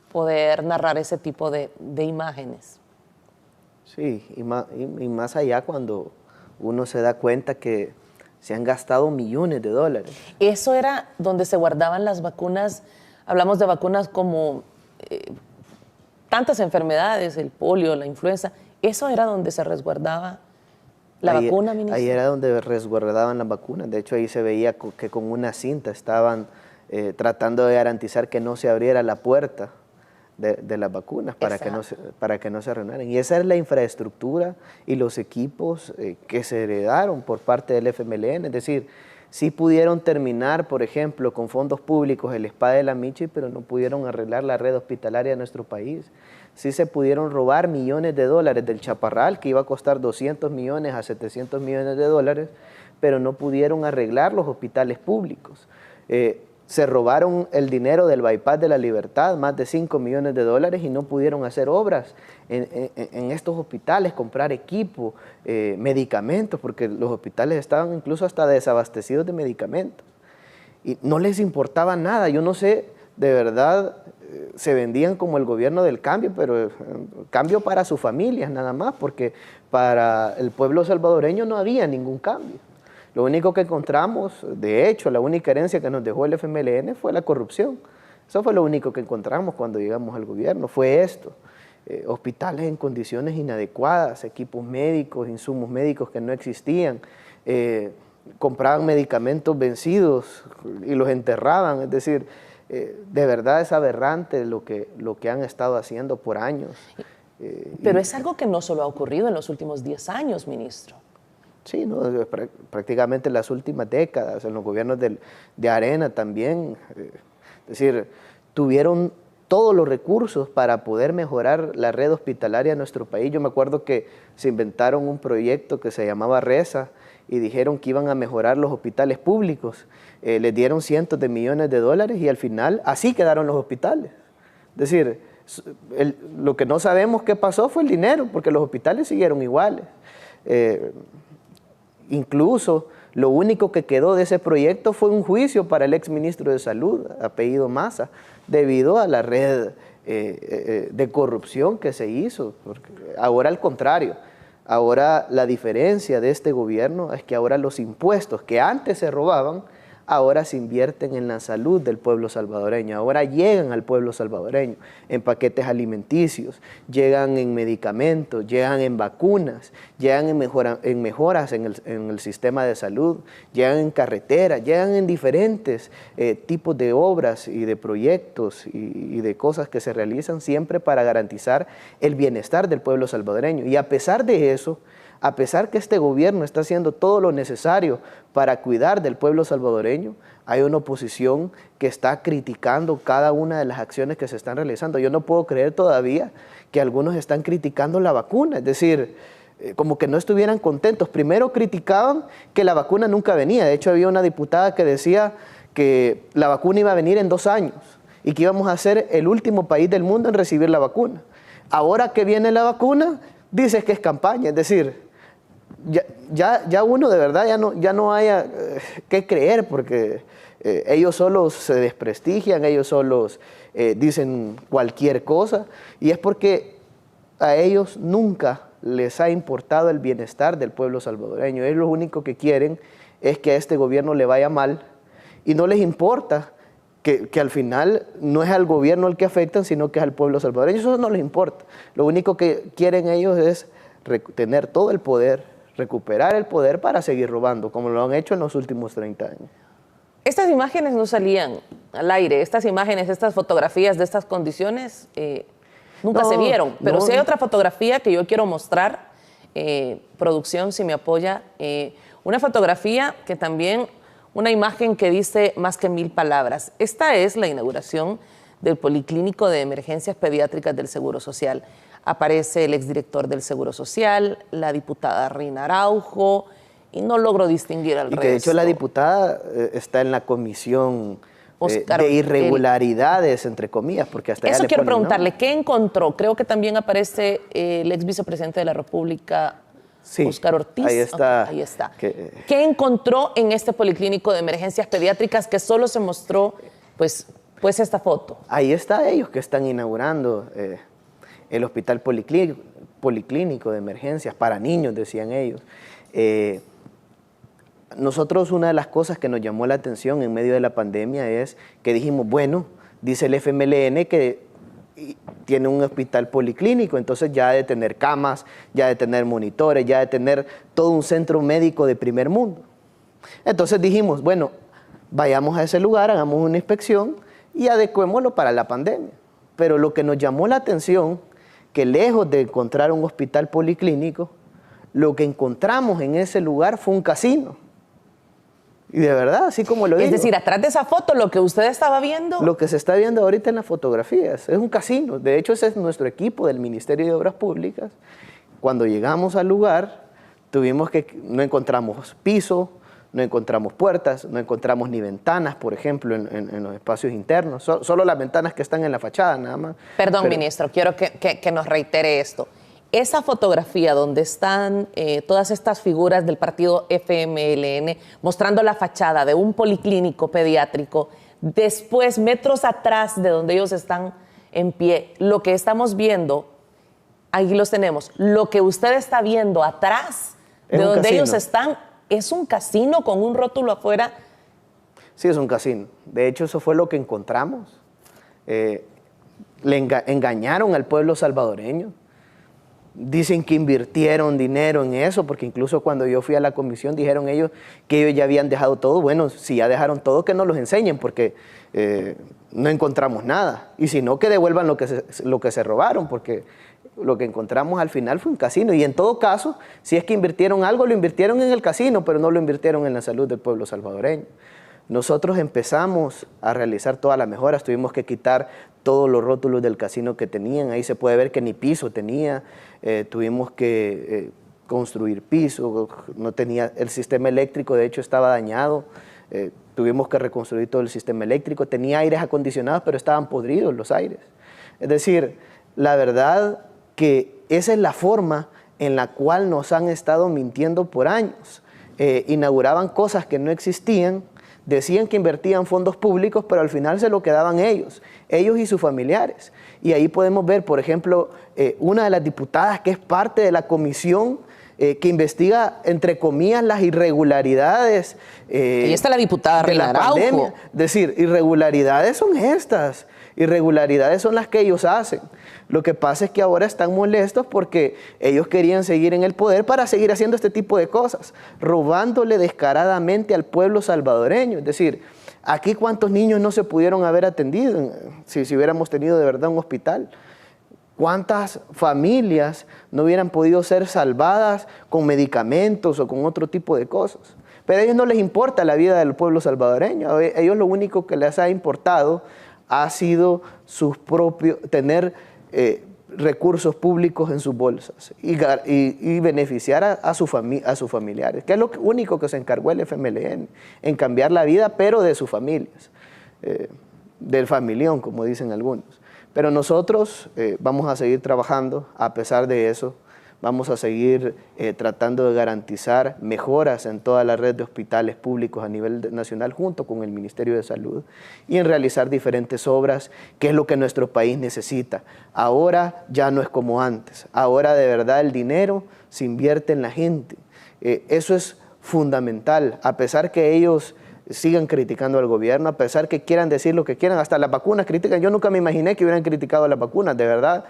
poder narrar ese tipo de imágenes. Sí, y más allá cuando uno se da cuenta que se han gastado millones de dólares. Eso era donde se guardaban las vacunas. Hablamos de vacunas como tantas enfermedades, el polio, la influenza. Eso era donde se resguardaba la vacuna, ministro. Ahí era donde resguardaban las vacunas. De hecho, ahí se veía que con una cinta estaban tratando de garantizar que no se abriera la puerta de las vacunas para que no se arruinaran. Y esa es la infraestructura y los equipos que se heredaron por parte del FMLN. Es decir, Sí pudieron terminar, por ejemplo, con fondos públicos el Spa de la Michi, pero no pudieron arreglar la red hospitalaria de nuestro país. Sí se pudieron robar millones de dólares del Chaparral, que iba a costar 200 millones a 700 millones de dólares, pero no pudieron arreglar los hospitales públicos. Se robaron el dinero del Bypass de la Libertad, más de 5 millones de dólares, y no pudieron hacer obras en estos hospitales, comprar equipo, medicamentos, porque los hospitales estaban incluso hasta desabastecidos de medicamentos. Y no les importaba nada. Yo no sé, de verdad, se vendían como el gobierno del cambio, pero cambio para sus familias nada más, porque para el pueblo salvadoreño no había ningún cambio. Lo único que encontramos, de hecho, la única herencia que nos dejó el FMLN fue la corrupción. Eso fue lo único que encontramos cuando llegamos al gobierno, fue esto. Hospitales en condiciones inadecuadas, equipos médicos, insumos médicos que no existían, compraban medicamentos vencidos y los enterraban. Es decir, de verdad es aberrante lo que han estado haciendo por años. Pero es algo que no solo ha ocurrido en los últimos 10 años, ministro. Sí, ¿no? Prácticamente en las últimas décadas, en los gobiernos de Arena también. Es decir, tuvieron todos los recursos para poder mejorar la red hospitalaria de nuestro país. Yo me acuerdo que se inventaron un proyecto que se llamaba RESA y dijeron que iban a mejorar los hospitales públicos. Les dieron cientos de millones de dólares y al final así quedaron los hospitales. Es decir, lo que no sabemos qué pasó fue el dinero, porque los hospitales siguieron iguales. Incluso lo único que quedó de ese proyecto fue un juicio para el exministro de Salud, apellido Maza, debido a la red de corrupción que se hizo. Porque ahora al contrario, ahora la diferencia de este gobierno es que ahora los impuestos que antes se robaban, ahora se invierten en la salud del pueblo salvadoreño, ahora llegan al pueblo salvadoreño en paquetes alimenticios, llegan en medicamentos, llegan en vacunas, llegan en mejoras en el sistema de salud, llegan en carreteras, llegan en diferentes tipos de obras y de proyectos y de cosas que se realizan siempre para garantizar el bienestar del pueblo salvadoreño. Y a pesar de eso, a pesar que este gobierno está haciendo todo lo necesario para cuidar del pueblo salvadoreño, hay una oposición que está criticando cada una de las acciones que se están realizando. Yo no puedo creer todavía que algunos están criticando la vacuna, es decir, como que no estuvieran contentos. Primero criticaban que la vacuna nunca venía. De hecho, había una diputada que decía que la vacuna iba a venir en 2 años y que íbamos a ser el último país del mundo en recibir la vacuna. Ahora que viene la vacuna, dices que es campaña, es decir, ya uno de verdad ya no haya que creer, porque ellos solos se desprestigian, ellos solos dicen cualquier cosa, y es porque a ellos nunca les ha importado el bienestar del pueblo salvadoreño. Ellos lo único que quieren es que a este gobierno le vaya mal, y no les importa que al final no es al gobierno el que afectan, sino que es al pueblo salvadoreño. Eso no les importa. Lo único que quieren ellos es tener todo el poder, recuperar el poder para seguir robando, como lo han hecho en los últimos 30 años. Estas imágenes no salían al aire, estas imágenes, estas fotografías de estas condiciones nunca se vieron, pero sí hay otra fotografía que yo quiero mostrar, producción, si me apoya, una fotografía que también, una imagen que dice más que 1000 palabras. Esta es la inauguración del Policlínico de Emergencias Pediátricas del Seguro Social. Aparece el exdirector del Seguro Social, la diputada Rina Araujo, y no logro distinguir al resto. Que de hecho la diputada está en la comisión de irregularidades, entre comillas, porque hasta eso quiero preguntarle, ¿qué encontró? Creo que también aparece el ex vicepresidente de la República, sí, Oscar Ortiz. Ahí está. Okay, ahí está. ¿Qué encontró en este Policlínico de Emergencias Pediátricas que solo se mostró, pues esta foto? Ahí está ellos que están inaugurando el hospital policlínico de emergencias para niños, decían ellos. Nosotros, una de las cosas que nos llamó la atención en medio de la pandemia es que dijimos, bueno, dice el FMLN que tiene un hospital policlínico, entonces ya ha de tener camas, ya ha de tener monitores, ya ha de tener todo un centro médico de primer mundo. Entonces dijimos, bueno, vayamos a ese lugar, hagamos una inspección y adecuémoslo para la pandemia. Pero lo que nos llamó la atención, que lejos de encontrar un hospital policlínico, lo que encontramos en ese lugar fue un casino. Y de verdad, así como lo digo. Es decir, atrás de esa foto, lo que usted estaba viendo... Lo que se está viendo ahorita en las fotografías es un casino. De hecho, ese es nuestro equipo del Ministerio de Obras Públicas. Cuando llegamos al lugar, no encontramos piso, no encontramos puertas, no encontramos ni ventanas, por ejemplo, en los espacios internos. Solo las ventanas que están en la fachada, nada más. Perdón, ministro, quiero que nos reitere esto. Esa fotografía donde están todas estas figuras del partido FMLN mostrando la fachada de un policlínico pediátrico, después, metros atrás de donde ellos están en pie, lo que estamos viendo, ahí los tenemos, lo que usted está viendo atrás de donde ellos están, es un casino con un rótulo afuera. Sí, es un casino. De hecho, eso fue lo que encontramos. Engañaron al pueblo salvadoreño. Dicen que invirtieron dinero en eso, porque incluso cuando yo fui a la comisión dijeron ellos que ellos ya habían dejado todo. Bueno, si ya dejaron todo, que nos los enseñen, porque no encontramos nada. Y si no, que devuelvan lo que se robaron, porque lo que encontramos al final fue un casino. Y en todo caso, si es que invirtieron algo, lo invirtieron en el casino, pero no lo invirtieron en la salud del pueblo salvadoreño. Nosotros empezamos a realizar todas las mejoras, tuvimos que quitar todos los rótulos del casino que tenían, ahí se puede ver que ni piso tenía, tuvimos que construir piso, no tenía, el sistema eléctrico de hecho estaba dañado, tuvimos que reconstruir todo el sistema eléctrico, tenía aires acondicionados pero estaban podridos los aires. Es decir, la verdad que esa es la forma en la cual nos han estado mintiendo por años. Inauguraban cosas que no existían, decían que invertían fondos públicos, pero al final se lo quedaban ellos y sus familiares. Y ahí podemos ver, por ejemplo, una de las diputadas que es parte de la comisión que investiga, entre comillas, las irregularidades. Ahí está la diputada Reina Araujo. Es decir, irregularidades son estas, irregularidades son las que ellos hacen. Lo que pasa es que ahora están molestos porque ellos querían seguir en el poder para seguir haciendo este tipo de cosas, robándole descaradamente al pueblo salvadoreño. Es decir, aquí cuántos niños no se pudieron haber atendido si hubiéramos tenido de verdad un hospital. ¿Cuántas familias no hubieran podido ser salvadas con medicamentos o con otro tipo de cosas? Pero a ellos no les importa la vida del pueblo salvadoreño. A ellos lo único que les ha importado ha sido tener recursos públicos en sus bolsas y beneficiar a sus familiares, que es lo único que se encargó el FMLN, en cambiar la vida, pero de sus familias, del familión, como dicen algunos. Pero nosotros vamos a seguir trabajando, a pesar de eso, vamos a seguir tratando de garantizar mejoras en toda la red de hospitales públicos a nivel nacional junto con el Ministerio de Salud y en realizar diferentes obras, que es lo que nuestro país necesita. Ahora ya no es como antes, ahora de verdad el dinero se invierte en la gente. Eso es fundamental, a pesar que ellos sigan criticando al gobierno, a pesar que quieran decir lo que quieran, hasta las vacunas critican. Yo nunca me imaginé que hubieran criticado las vacunas, de verdad,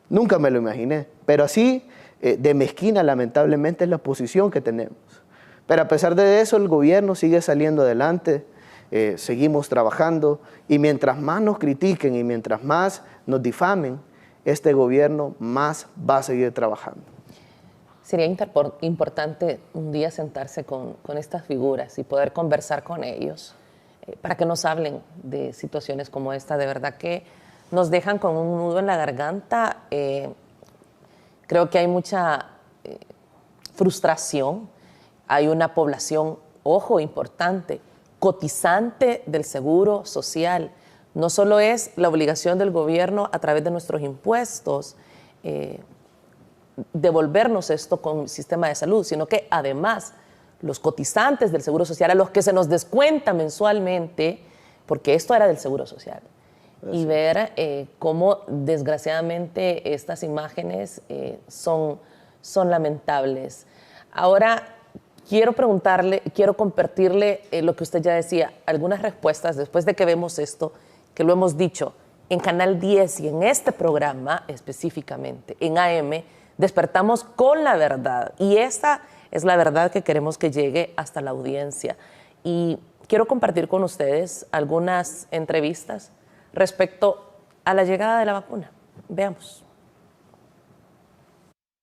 nunca me lo imaginé, pero así de mezquina lamentablemente es la posición que tenemos. Pero a pesar de eso el gobierno sigue saliendo adelante, seguimos trabajando y mientras más nos critiquen y mientras más nos difamen, este gobierno más va a seguir trabajando. Sería importante un día sentarse con estas figuras y poder conversar con ellos para que nos hablen de situaciones como esta. De verdad que nos dejan con un nudo en la garganta. Creo que hay mucha frustración, hay una población, ojo, importante, cotizante del seguro social. No solo es la obligación del gobierno a través de nuestros impuestos devolvernos esto con el sistema de salud, sino que además los cotizantes del seguro social a los que se nos descuenta mensualmente, porque esto era del seguro social. Y ver cómo desgraciadamente estas imágenes son lamentables. Ahora quiero compartirle lo que usted ya decía, algunas respuestas después de que vemos esto, que lo hemos dicho en Canal 10 y en este programa específicamente, en AM, despertamos con la verdad. Y esa es la verdad que queremos que llegue hasta la audiencia. Y quiero compartir con ustedes algunas entrevistas respecto a la llegada de la vacuna. Veamos.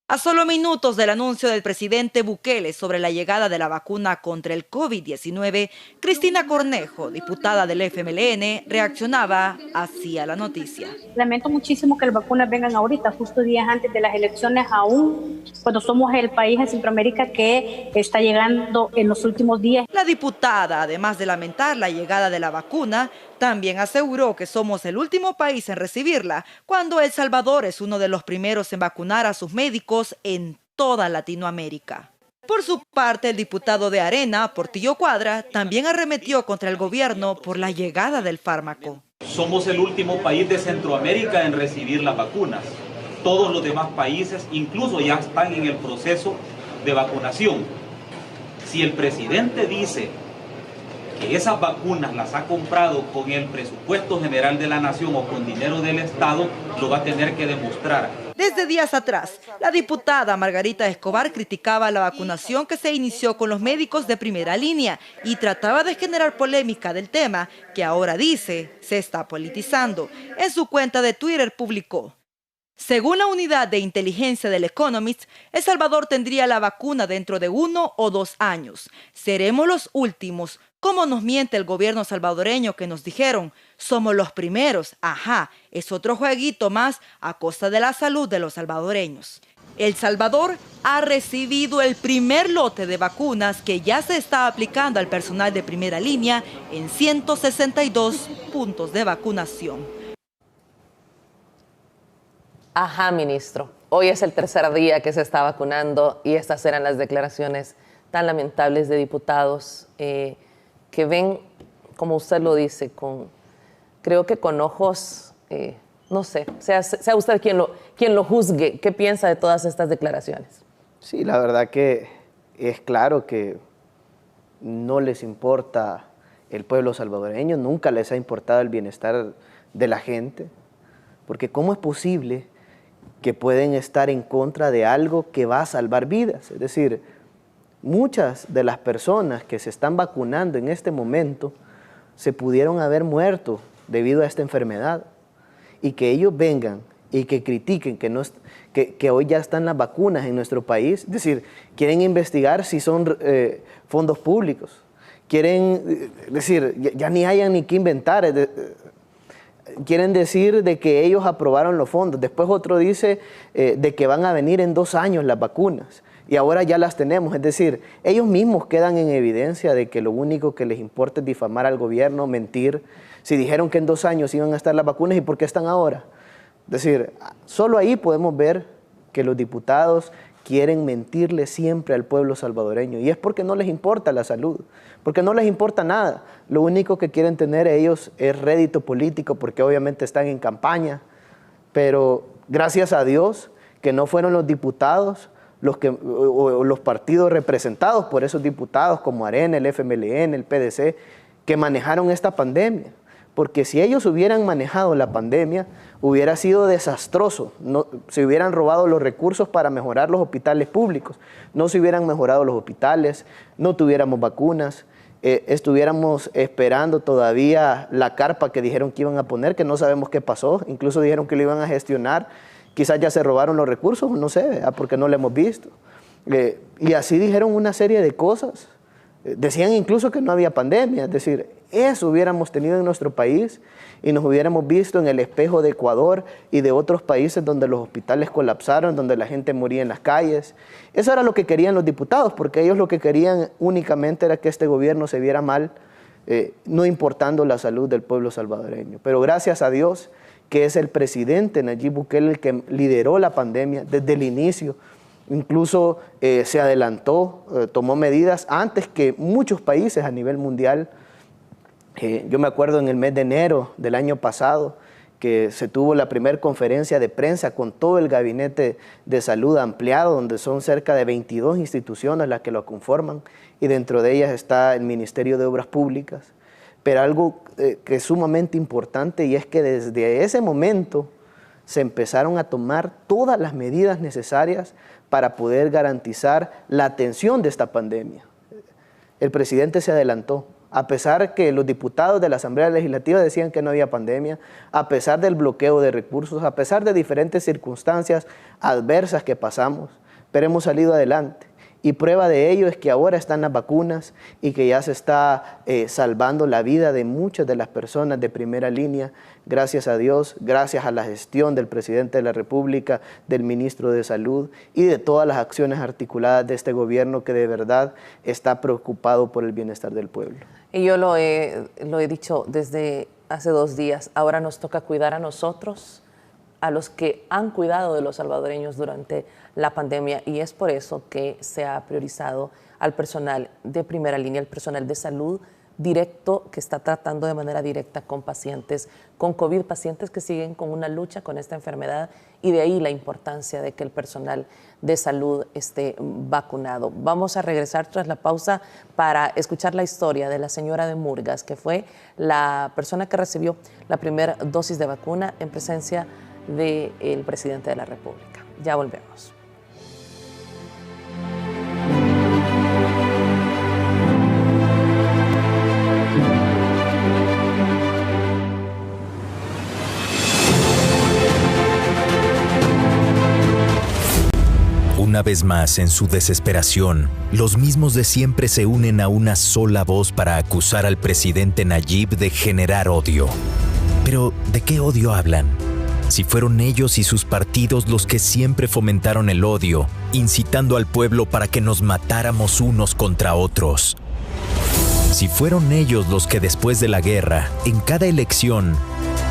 A solo minutos del anuncio del presidente Bukele sobre la llegada de la vacuna contra el COVID-19, Cristina Cornejo, diputada del FMLN, reaccionaba así a la noticia. Lamento muchísimo que las vacunas vengan ahorita, justo días antes de las elecciones, aún cuando somos el país en Centroamérica que está llegando en los últimos días. La diputada, además de lamentar la llegada de la vacuna, también aseguró que somos el último país en recibirla, cuando El Salvador es uno de los primeros en vacunar a sus médicos en toda Latinoamérica. Por su parte, el diputado de Arena, Portillo Cuadra, también arremetió contra el gobierno por la llegada del fármaco. Somos el último país de Centroamérica en recibir las vacunas. Todos los demás países incluso ya están en el proceso de vacunación. Si el presidente dice que esas vacunas las ha comprado con el presupuesto general de la nación o con dinero del Estado, lo va a tener que demostrar. Desde días atrás, la diputada Margarita Escobar criticaba la vacunación que se inició con los médicos de primera línea y trataba de generar polémica del tema, que ahora dice se está politizando. En su cuenta de Twitter publicó: según la unidad de inteligencia del Economist, El Salvador tendría la vacuna dentro de 1 o 2 años. Seremos los últimos. ¿Cómo nos miente el gobierno salvadoreño que nos dijeron? Somos los primeros. Ajá, es otro jueguito más a costa de la salud de los salvadoreños. El Salvador ha recibido el primer lote de vacunas que ya se está aplicando al personal de primera línea en 162 puntos de vacunación. Ajá, ministro. Hoy es el tercer día que se está vacunando y estas eran las declaraciones tan lamentables de diputados que ven, como usted lo dice, creo que con ojos, no sé, sea usted quien lo juzgue. ¿Qué piensa de todas estas declaraciones? Sí, la verdad que es claro que no les importa el pueblo salvadoreño, nunca les ha importado el bienestar de la gente, porque ¿cómo es posible que pueden estar en contra de algo que va a salvar vidas? Es decir, muchas de las personas que se están vacunando en este momento se pudieron haber muerto debido a esta enfermedad, y que ellos vengan y que critiquen que hoy ya están las vacunas en nuestro país. Es decir, quieren investigar si son fondos públicos, quieren decir, ya ni hayan ni que inventar, quieren decir de que ellos aprobaron los fondos. Después otro dice de que van a venir en 2 años las vacunas y ahora ya las tenemos. Es decir, ellos mismos quedan en evidencia de que lo único que les importa es difamar al gobierno, mentir. Si dijeron que en 2 años iban a estar las vacunas, ¿y por qué están ahora? Es decir, solo ahí podemos ver que los diputados quieren mentirle siempre al pueblo salvadoreño, y es porque no les importa la salud, porque no les importa nada. Lo único que quieren tener ellos es rédito político, porque obviamente están en campaña, pero gracias a Dios que no fueron los diputados o los partidos representados por esos diputados como Arena, el FMLN, el PDC, que manejaron esta pandemia. Porque si ellos hubieran manejado la pandemia, hubiera sido desastroso. Se hubieran robado los recursos para mejorar los hospitales públicos. No se hubieran mejorado los hospitales, no tuviéramos vacunas, estuviéramos esperando todavía la carpa que dijeron que iban a poner, que no sabemos qué pasó. Incluso dijeron que lo iban a gestionar. Quizás ya se robaron los recursos, no sé, porque no lo hemos visto. Y así dijeron una serie de cosas. Decían incluso que no había pandemia, es decir, eso hubiéramos tenido en nuestro país y nos hubiéramos visto en el espejo de Ecuador y de otros países donde los hospitales colapsaron, donde la gente moría en las calles. Eso era lo que querían los diputados, porque ellos lo que querían únicamente era que este gobierno se viera mal, no importando la salud del pueblo salvadoreño. Pero gracias a Dios que es el presidente Nayib Bukele el que lideró la pandemia desde el inicio. Incluso se adelantó, tomó medidas antes que muchos países a nivel mundial. Yo me acuerdo en el mes de enero del año pasado que se tuvo la primera conferencia de prensa con todo el gabinete de salud ampliado, donde son cerca de 22 instituciones las que lo conforman, y dentro de ellas está el Ministerio de Obras Públicas. Pero algo que es sumamente importante, y es que desde ese momento se empezaron a tomar todas las medidas necesarias para poder garantizar la atención de esta pandemia. El presidente se adelantó, A pesar que los diputados de la Asamblea Legislativa decían que no había pandemia, a pesar del bloqueo de recursos, a pesar de diferentes circunstancias adversas que pasamos, pero hemos salido adelante. Y prueba de ello es que ahora están las vacunas y que ya se está salvando la vida de muchas de las personas de primera línea, gracias a Dios, gracias a la gestión del presidente de la República, del ministro de Salud y de todas las acciones articuladas de este gobierno que de verdad está preocupado por el bienestar del pueblo. Y yo lo he dicho desde hace 2 días, ahora nos toca cuidar a nosotros, a los que han cuidado de los salvadoreños durante la pandemia, y es por eso que se ha priorizado al personal de primera línea, al personal de salud directo que está tratando de manera directa con pacientes con COVID, pacientes que siguen con una lucha con esta enfermedad, y de ahí la importancia de que el personal de salud esté vacunado. Vamos a regresar tras la pausa para escuchar la historia de la señora de Murgas, que fue la persona que recibió la primera dosis de vacuna en presencia del presidente de la República. Ya volvemos. Una vez más, en su desesperación, los mismos de siempre se unen a una sola voz para acusar al presidente Nayib de generar odio. Pero, ¿de qué odio hablan? Si fueron ellos y sus partidos los que siempre fomentaron el odio, incitando al pueblo para que nos matáramos unos contra otros. Si fueron ellos los que después de la guerra, en cada elección,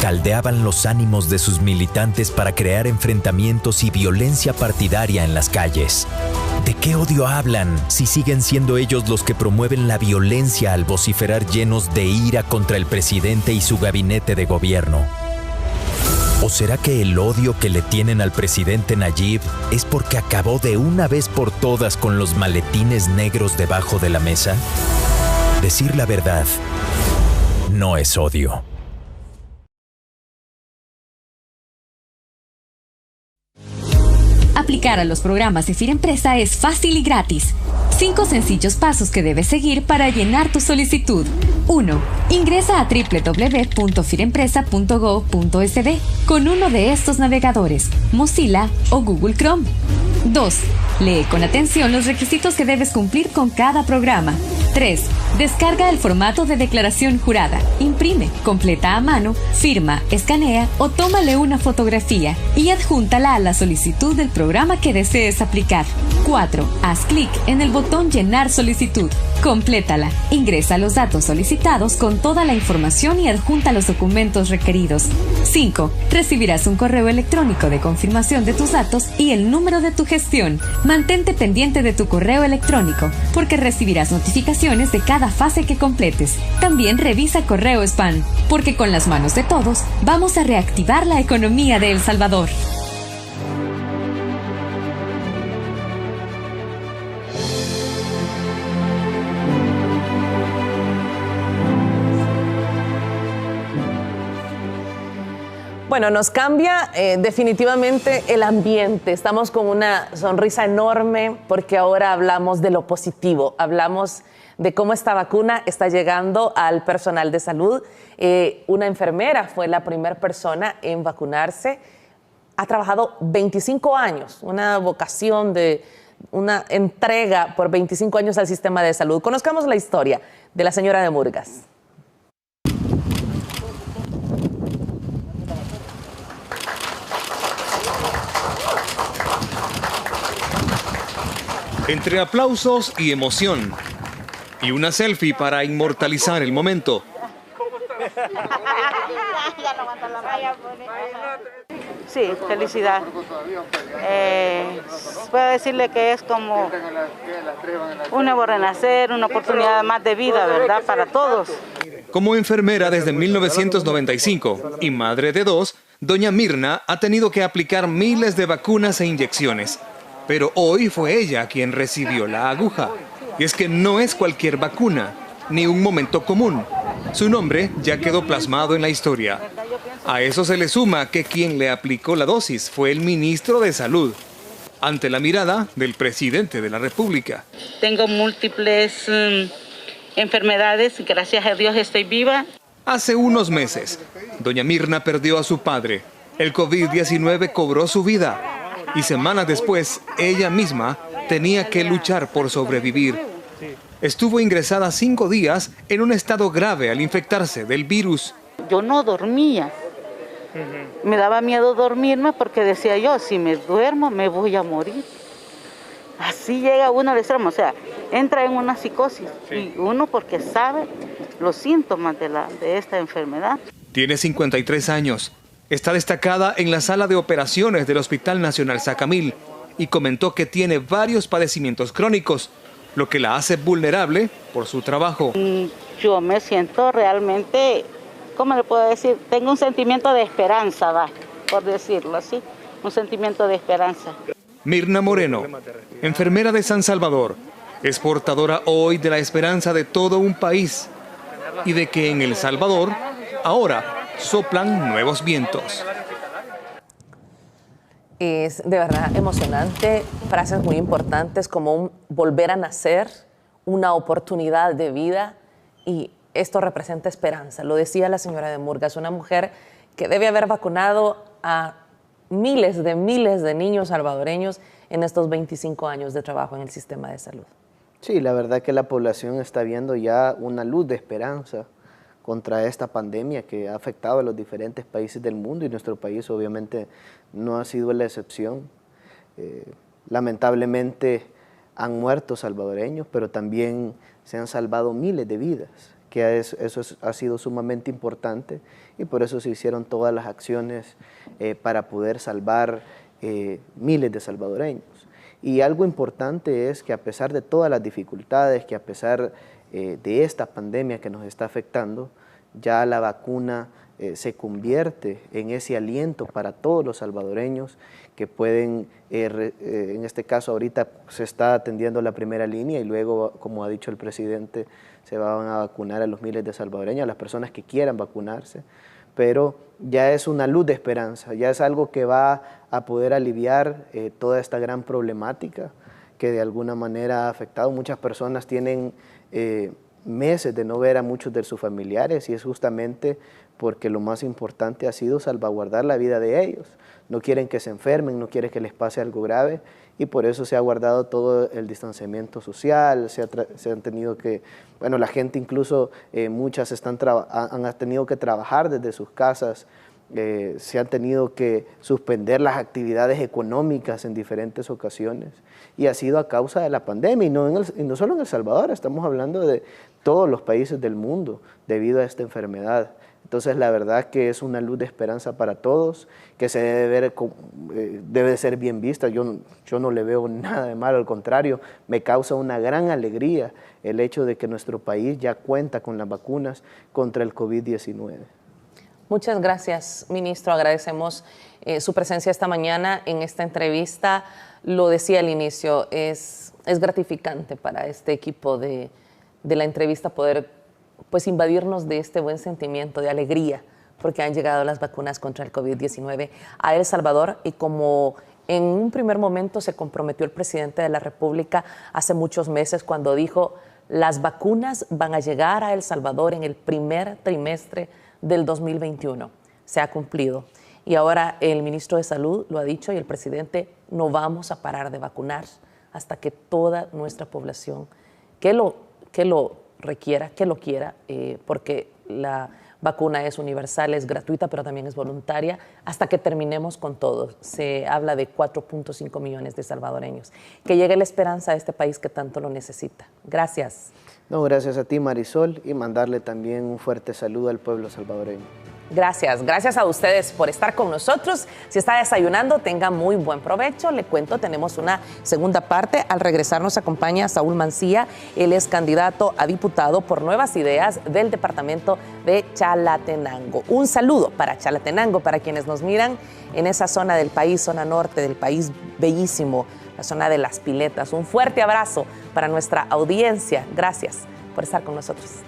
caldeaban los ánimos de sus militantes para crear enfrentamientos y violencia partidaria en las calles. ¿De qué odio hablan si siguen siendo ellos los que promueven la violencia al vociferar llenos de ira contra el presidente y su gabinete de gobierno? ¿O será que el odio que le tienen al presidente Nayib es porque acabó de una vez por todas con los maletines negros debajo de la mesa? Decir la verdad no es odio. Aplicar a los programas de Firempresa es fácil y gratis. 5 sencillos pasos que debes seguir para llenar tu solicitud. 1. Ingresa a www.firempresa.go.sb con uno de estos navegadores, Mozilla o Google Chrome. 2. Lee con atención los requisitos que debes cumplir con cada programa. 3. Descarga el formato de declaración jurada, imprime, completa a mano, firma, escanea o tómale una fotografía y adjúntala a la solicitud del programa que desees aplicar. 4. Haz clic en el botón Llenar solicitud. Complétala. Ingresa los datos solicitados con toda la información y adjunta los documentos requeridos. 5. Recibirás un correo electrónico de confirmación de tus datos y el número de tu gestión. Mantente pendiente de tu correo electrónico, porque recibirás notificaciones de cada fase que completes. También revisa correo spam, porque con las manos de todos vamos a reactivar la economía de El Salvador. Bueno, nos cambia definitivamente el ambiente. Estamos con una sonrisa enorme porque ahora hablamos de lo positivo. Hablamos de cómo esta vacuna está llegando al personal de salud. Una enfermera fue la primera persona en vacunarse. Ha trabajado 25 años, una vocación de una entrega por 25 años al sistema de salud. Conozcamos la historia de la señora de Murgas. Entre aplausos y emoción, y una selfie para inmortalizar el momento. Sí, felicidad. Puedo decirle que es como un nuevo renacer, una oportunidad más de vida, ¿verdad? Para todos. Como enfermera desde 1995 y madre de 2, doña Mirna ha tenido que aplicar miles de vacunas e inyecciones. Pero hoy fue ella quien recibió la aguja. Y es que no es cualquier vacuna, ni un momento común. Su nombre ya quedó plasmado en la historia. A eso se le suma que quien le aplicó la dosis fue el ministro de Salud, ante la mirada del presidente de la República. Tengo múltiples enfermedades. Gracias a Dios estoy viva. Hace unos meses, doña Mirna perdió a su padre. El COVID-19 cobró su vida y semanas después, ella misma tenía que luchar por sobrevivir. Estuvo ingresada 5 días en un estado grave al infectarse del virus. Yo no dormía. Me daba miedo dormirme porque decía yo, si me duermo me voy a morir. Así llega uno al extremo, o sea, entra en una psicosis. Y uno porque sabe los síntomas de esta enfermedad. Tiene 53 años. Está destacada en la sala de operaciones del Hospital Nacional Sacamil y comentó que tiene varios padecimientos crónicos, lo que la hace vulnerable por su trabajo. Yo me siento realmente, ¿cómo le puedo decir? Tengo un sentimiento de esperanza, por decirlo así, un sentimiento de esperanza. Mirna Moreno, enfermera de San Salvador, es portadora hoy de la esperanza de todo un país y de que en El Salvador ahora soplan nuevos vientos. Es de verdad emocionante, frases muy importantes como un volver a nacer, una oportunidad de vida, y esto representa esperanza. Lo decía la señora de Murgas, una mujer que debe haber vacunado a miles de niños salvadoreños en estos 25 años de trabajo en el sistema de salud. Sí, la verdad que la población está viendo ya una luz de esperanza contra esta pandemia que ha afectado a los diferentes países del mundo, y nuestro país obviamente no ha sido la excepción. Lamentablemente han muerto salvadoreños, pero también se han salvado miles de vidas, que eso ha sido sumamente importante, y por eso se hicieron todas las acciones para poder salvar miles de salvadoreños. Y algo importante es que a pesar de todas las dificultades, que a pesar de esta pandemia que nos está afectando, ya la vacuna se convierte en ese aliento para todos los salvadoreños que pueden, en este caso ahorita se está atendiendo la primera línea y luego, como ha dicho el presidente, se van a vacunar a los miles de salvadoreños, a las personas que quieran vacunarse, pero ya es una luz de esperanza, ya es algo que va a poder aliviar toda esta gran problemática que de alguna manera ha afectado. Muchas personas tienen meses de no ver a muchos de sus familiares, y es justamente porque lo más importante ha sido salvaguardar la vida de ellos. No quieren que se enfermen, no quieren que les pase algo grave, y por eso se ha guardado todo el distanciamiento social, se han tenido que, bueno, la gente incluso, muchas han tenido que trabajar desde sus casas, se han tenido que suspender las actividades económicas en diferentes ocasiones, y ha sido a causa de la pandemia, y no solo en El Salvador, estamos hablando de todos los países del mundo debido a esta enfermedad. Entonces la verdad que es una luz de esperanza para todos, que se debe ser bien vista. Yo no le veo nada de malo, al contrario, me causa una gran alegría el hecho de que nuestro país ya cuenta con las vacunas contra el COVID-19. Muchas gracias, ministro. Agradecemos su presencia esta mañana en esta entrevista. Lo decía al inicio, es gratificante para este equipo de la entrevista poder invadirnos de este buen sentimiento de alegría, porque han llegado las vacunas contra el COVID-19 a El Salvador, y como en un primer momento se comprometió el presidente de la República hace muchos meses cuando dijo: las vacunas van a llegar a El Salvador en el primer trimestre del 2021. Se ha cumplido. Y ahora el ministro de Salud lo ha dicho, y el presidente: no vamos a parar de vacunar hasta que toda nuestra población que lo requiera, que lo quiera, porque la vacuna es universal, es gratuita, pero también es voluntaria, hasta que terminemos con todo. Se habla de 4.5 millones de salvadoreños. Que llegue la esperanza a este país que tanto lo necesita. Gracias. No, gracias a ti, Marisol, y mandarle también un fuerte saludo al pueblo salvadoreño. Gracias a ustedes por estar con nosotros. Si está desayunando, tenga muy buen provecho. Le cuento, tenemos una segunda parte. Al regresar nos acompaña Saúl Mancilla. Él es candidato a diputado por Nuevas Ideas del departamento de Chalatenango. Un saludo para Chalatenango, para quienes nos miran en esa zona del país, zona norte del país, bellísimo, la zona de las piletas. Un fuerte abrazo para nuestra audiencia. Gracias por estar con nosotros.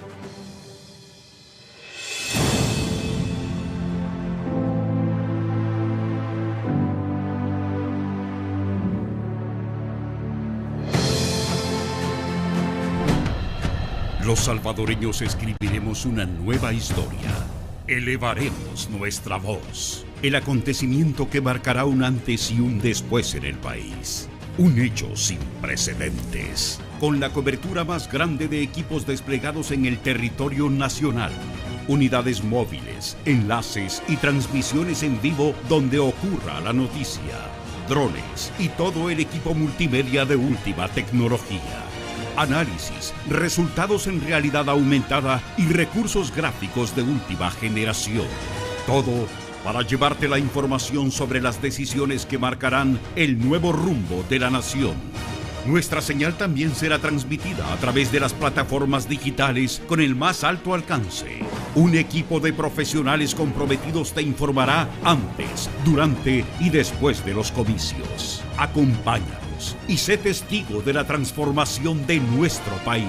Los salvadoreños escribiremos una nueva historia. Elevaremos nuestra voz. El acontecimiento que marcará un antes y un después en el país. Un hecho sin precedentes. Con la cobertura más grande de equipos desplegados en el territorio nacional. Unidades móviles, enlaces y transmisiones en vivo donde ocurra la noticia. Drones y todo el equipo multimedia de última tecnología. Análisis, resultados en realidad aumentada y recursos gráficos de última generación. Todo para llevarte la información sobre las decisiones que marcarán el nuevo rumbo de la nación. Nuestra señal también será transmitida a través de las plataformas digitales con el más alto alcance. Un equipo de profesionales comprometidos te informará antes, durante y después de los comicios. Acompáñanos y sé testigo de la transformación de nuestro país.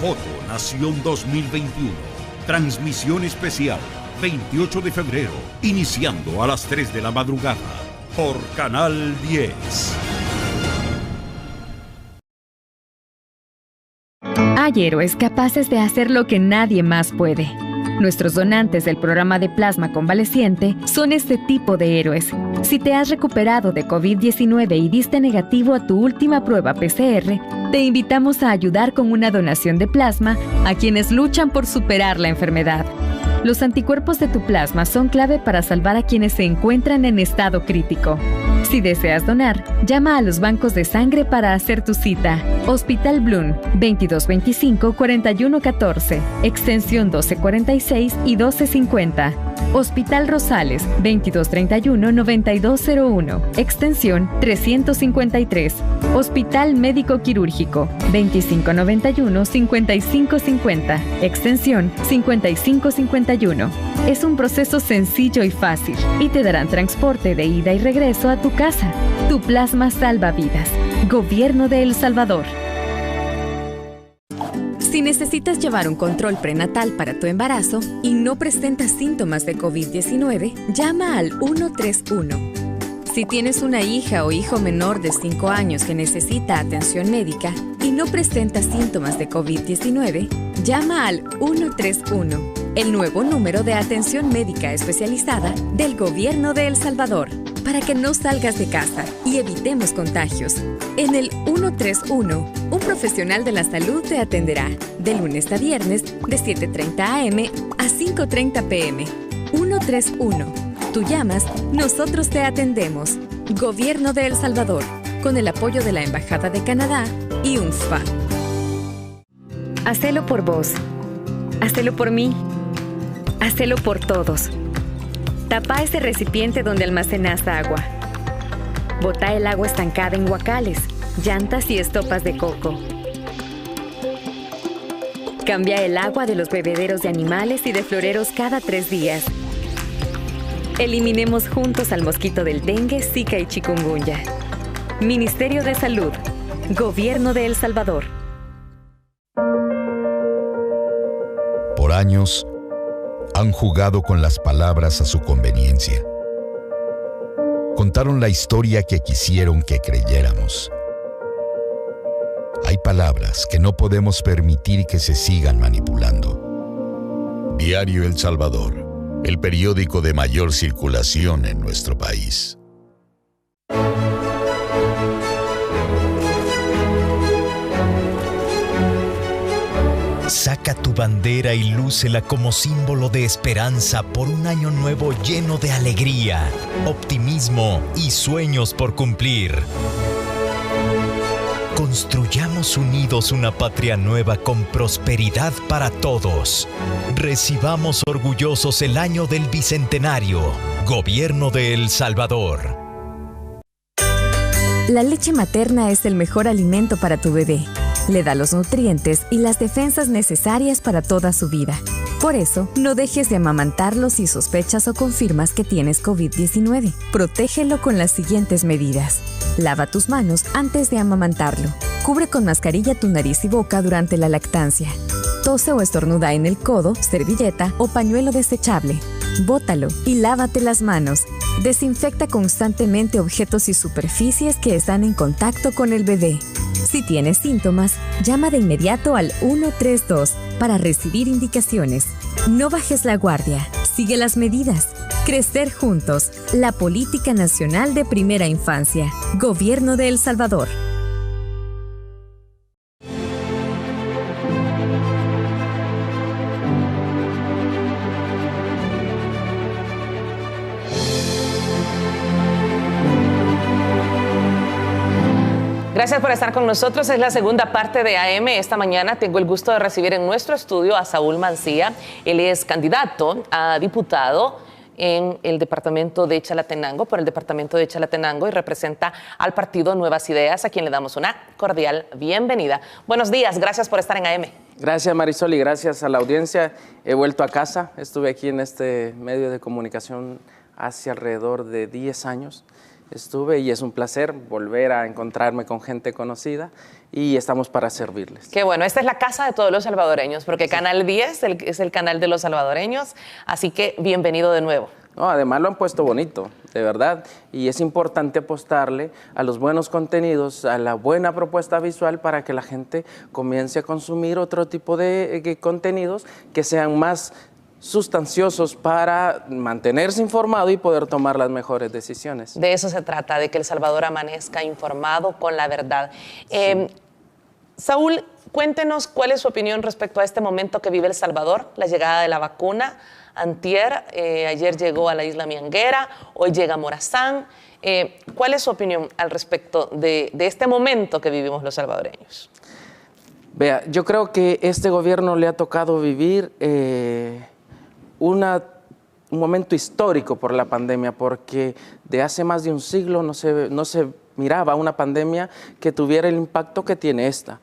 Voto Nación 2021. Transmisión especial, 28 de febrero, iniciando a las 3 de la madrugada, por Canal 10. Hay héroes capaces de hacer lo que nadie más puede. Nuestros donantes del programa de plasma convaleciente son este tipo de héroes. Si te has recuperado de COVID-19 y diste negativo a tu última prueba PCR, te invitamos a ayudar con una donación de plasma a quienes luchan por superar la enfermedad. Los anticuerpos de tu plasma son clave para salvar a quienes se encuentran en estado crítico. Si deseas donar, llama a los bancos de sangre para hacer tu cita. Hospital Bloom, 2225-4114, extensión 1246 y 1250. Hospital Rosales, 2231-9201, extensión 353. Hospital Médico Quirúrgico, 2591-5550, extensión 5551. Es un proceso sencillo y fácil y te darán transporte de ida y regreso a tu casa. Tu plasma salva vidas. Gobierno de El Salvador. Si necesitas llevar un control prenatal para tu embarazo y no presentas síntomas de COVID-19, llama al 131. Si tienes una hija o hijo menor de 5 años que necesita atención médica y no presenta síntomas de COVID-19, llama al 131, el nuevo número de atención médica especializada del Gobierno de El Salvador, para que no salgas de casa y evitemos contagios. En el 131, un profesional de la salud te atenderá de lunes a viernes de 7:30 a.m. a 5:30 p.m. 131. Tú llamas, nosotros te atendemos. Gobierno de El Salvador, con el apoyo de la Embajada de Canadá y UNSPA. Hacelo por vos. Hacelo por mí. Hacelo por todos. Tapa ese recipiente donde almacenas agua. Bota el agua estancada en guacales, llantas y estopas de coco. Cambia el agua de los bebederos de animales y de floreros cada 3 días. Eliminemos juntos al mosquito del dengue, zika y chikungunya. Ministerio de Salud. Gobierno de El Salvador. Por años, han jugado con las palabras a su conveniencia. Contaron la historia que quisieron que creyéramos. Hay palabras que no podemos permitir que se sigan manipulando. Diario El Salvador, el periódico de mayor circulación en nuestro país. Saca tu bandera y lúcela como símbolo de esperanza por un año nuevo lleno de alegría, optimismo y sueños por cumplir. Construyamos unidos una patria nueva con prosperidad para todos. Recibamos orgullosos el año del Bicentenario. Gobierno de El Salvador. La leche materna es el mejor alimento para tu bebé. Le da los nutrientes y las defensas necesarias para toda su vida. Por eso, no dejes de amamantarlo si sospechas o confirmas que tienes COVID-19. Protégelo con las siguientes medidas. Lava tus manos antes de amamantarlo. Cubre con mascarilla tu nariz y boca durante la lactancia. Tose o estornuda en el codo, servilleta o pañuelo desechable. Bótalo y lávate las manos. Desinfecta constantemente objetos y superficies que están en contacto con el bebé. Si tienes síntomas, llama de inmediato al 132 para recibir indicaciones. No bajes la guardia, sigue las medidas. Crecer juntos, la Política Nacional de Primera Infancia. Gobierno de El Salvador. Gracias por estar con nosotros. Es la segunda parte de AM. Esta mañana tengo el gusto de recibir en nuestro estudio a Saúl Mancía. Él es candidato a diputado en el departamento de Chalatenango, por el departamento de Chalatenango, y representa al partido Nuevas Ideas, a quien le damos una cordial bienvenida. Buenos días, gracias por estar en AM. Gracias, Marisol, y gracias a la audiencia. He vuelto a casa, estuve aquí en este medio de comunicación hace alrededor de 10 años. Y es un placer volver a encontrarme con gente conocida y estamos para servirles. Qué bueno, esta es la casa de todos los salvadoreños, porque sí. Canal 10 es el canal de los salvadoreños, así que bienvenido de nuevo. No, además lo han puesto bonito, de verdad, y es importante apostarle a los buenos contenidos, a la buena propuesta visual para que la gente comience a consumir otro tipo de contenidos que sean más sustanciosos para mantenerse informado y poder tomar las mejores decisiones. De eso se trata, de que El Salvador amanezca informado con la verdad. Sí. Saúl, cuéntenos cuál es su opinión respecto a este momento que vive El Salvador, la llegada de la vacuna. Ayer llegó a la isla Mianguera, hoy llega a Morazán. ¿Cuál es su opinión al respecto de este momento que vivimos los salvadoreños? Vea, yo creo que este gobierno le ha tocado vivir un momento histórico por la pandemia, porque de hace más de un siglo no se miraba una pandemia que tuviera el impacto que tiene esta.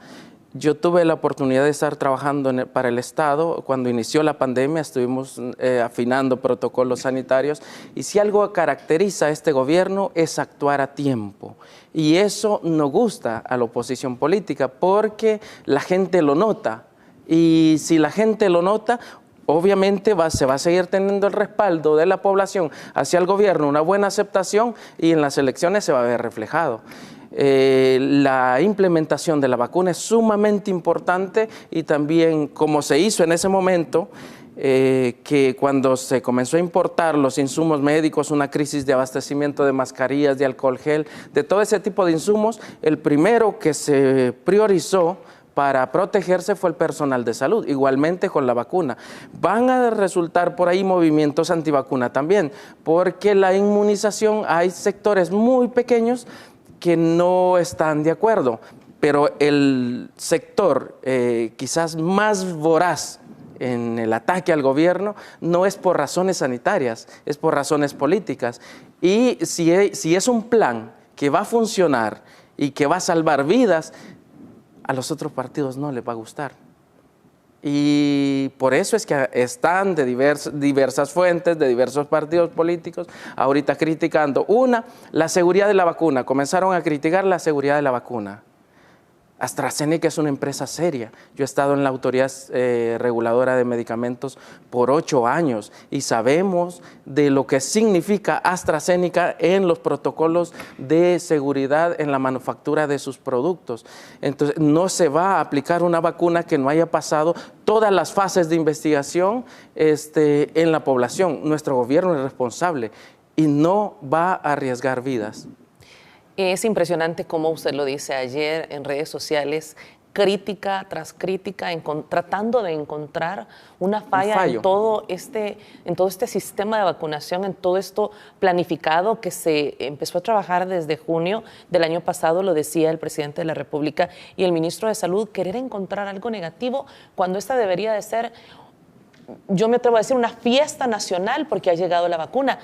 Yo tuve la oportunidad de estar trabajando para el Estado. Cuando inició la pandemia estuvimos afinando protocolos sanitarios, y si algo caracteriza a este gobierno es actuar a tiempo. Y eso no gusta a la oposición política porque la gente lo nota, y si la gente lo nota, obviamente se va a seguir teniendo el respaldo de la población hacia el gobierno, una buena aceptación, y en las elecciones se va a ver reflejado. La implementación de la vacuna es sumamente importante, y también como se hizo en ese momento, que cuando se comenzó a importar los insumos médicos, una crisis de abastecimiento de mascarillas, de alcohol gel, de todo ese tipo de insumos, el primero que se priorizó para protegerse fue el personal de salud, igualmente con la vacuna. Van a resultar por ahí movimientos antivacuna también, porque la inmunización, hay sectores muy pequeños que no están de acuerdo, pero el sector quizás más voraz en el ataque al gobierno no es por razones sanitarias, es por razones políticas. Y si es un plan que va a funcionar y que va a salvar vidas, a los otros partidos no les va a gustar. Y por eso es que están de diversas fuentes, de diversos partidos políticos, ahorita criticando. La seguridad de la vacuna. Comenzaron a criticar la seguridad de la vacuna. AstraZeneca es una empresa seria. Yo he estado en la Autoridad Reguladora de Medicamentos por 8 años y sabemos de lo que significa AstraZeneca en los protocolos de seguridad en la manufactura de sus productos. Entonces, no se va a aplicar una vacuna que no haya pasado todas las fases de investigación en la población. Nuestro gobierno es responsable y no va a arriesgar vidas. Es impresionante cómo usted lo dice ayer en redes sociales, crítica tras crítica, tratando de encontrar una falla en todo este sistema de vacunación, en todo esto planificado que se empezó a trabajar desde junio del año pasado, lo decía el presidente de la República y el ministro de Salud, querer encontrar algo negativo cuando esta debería de ser, yo me atrevo a decir, una fiesta nacional porque ha llegado la vacuna.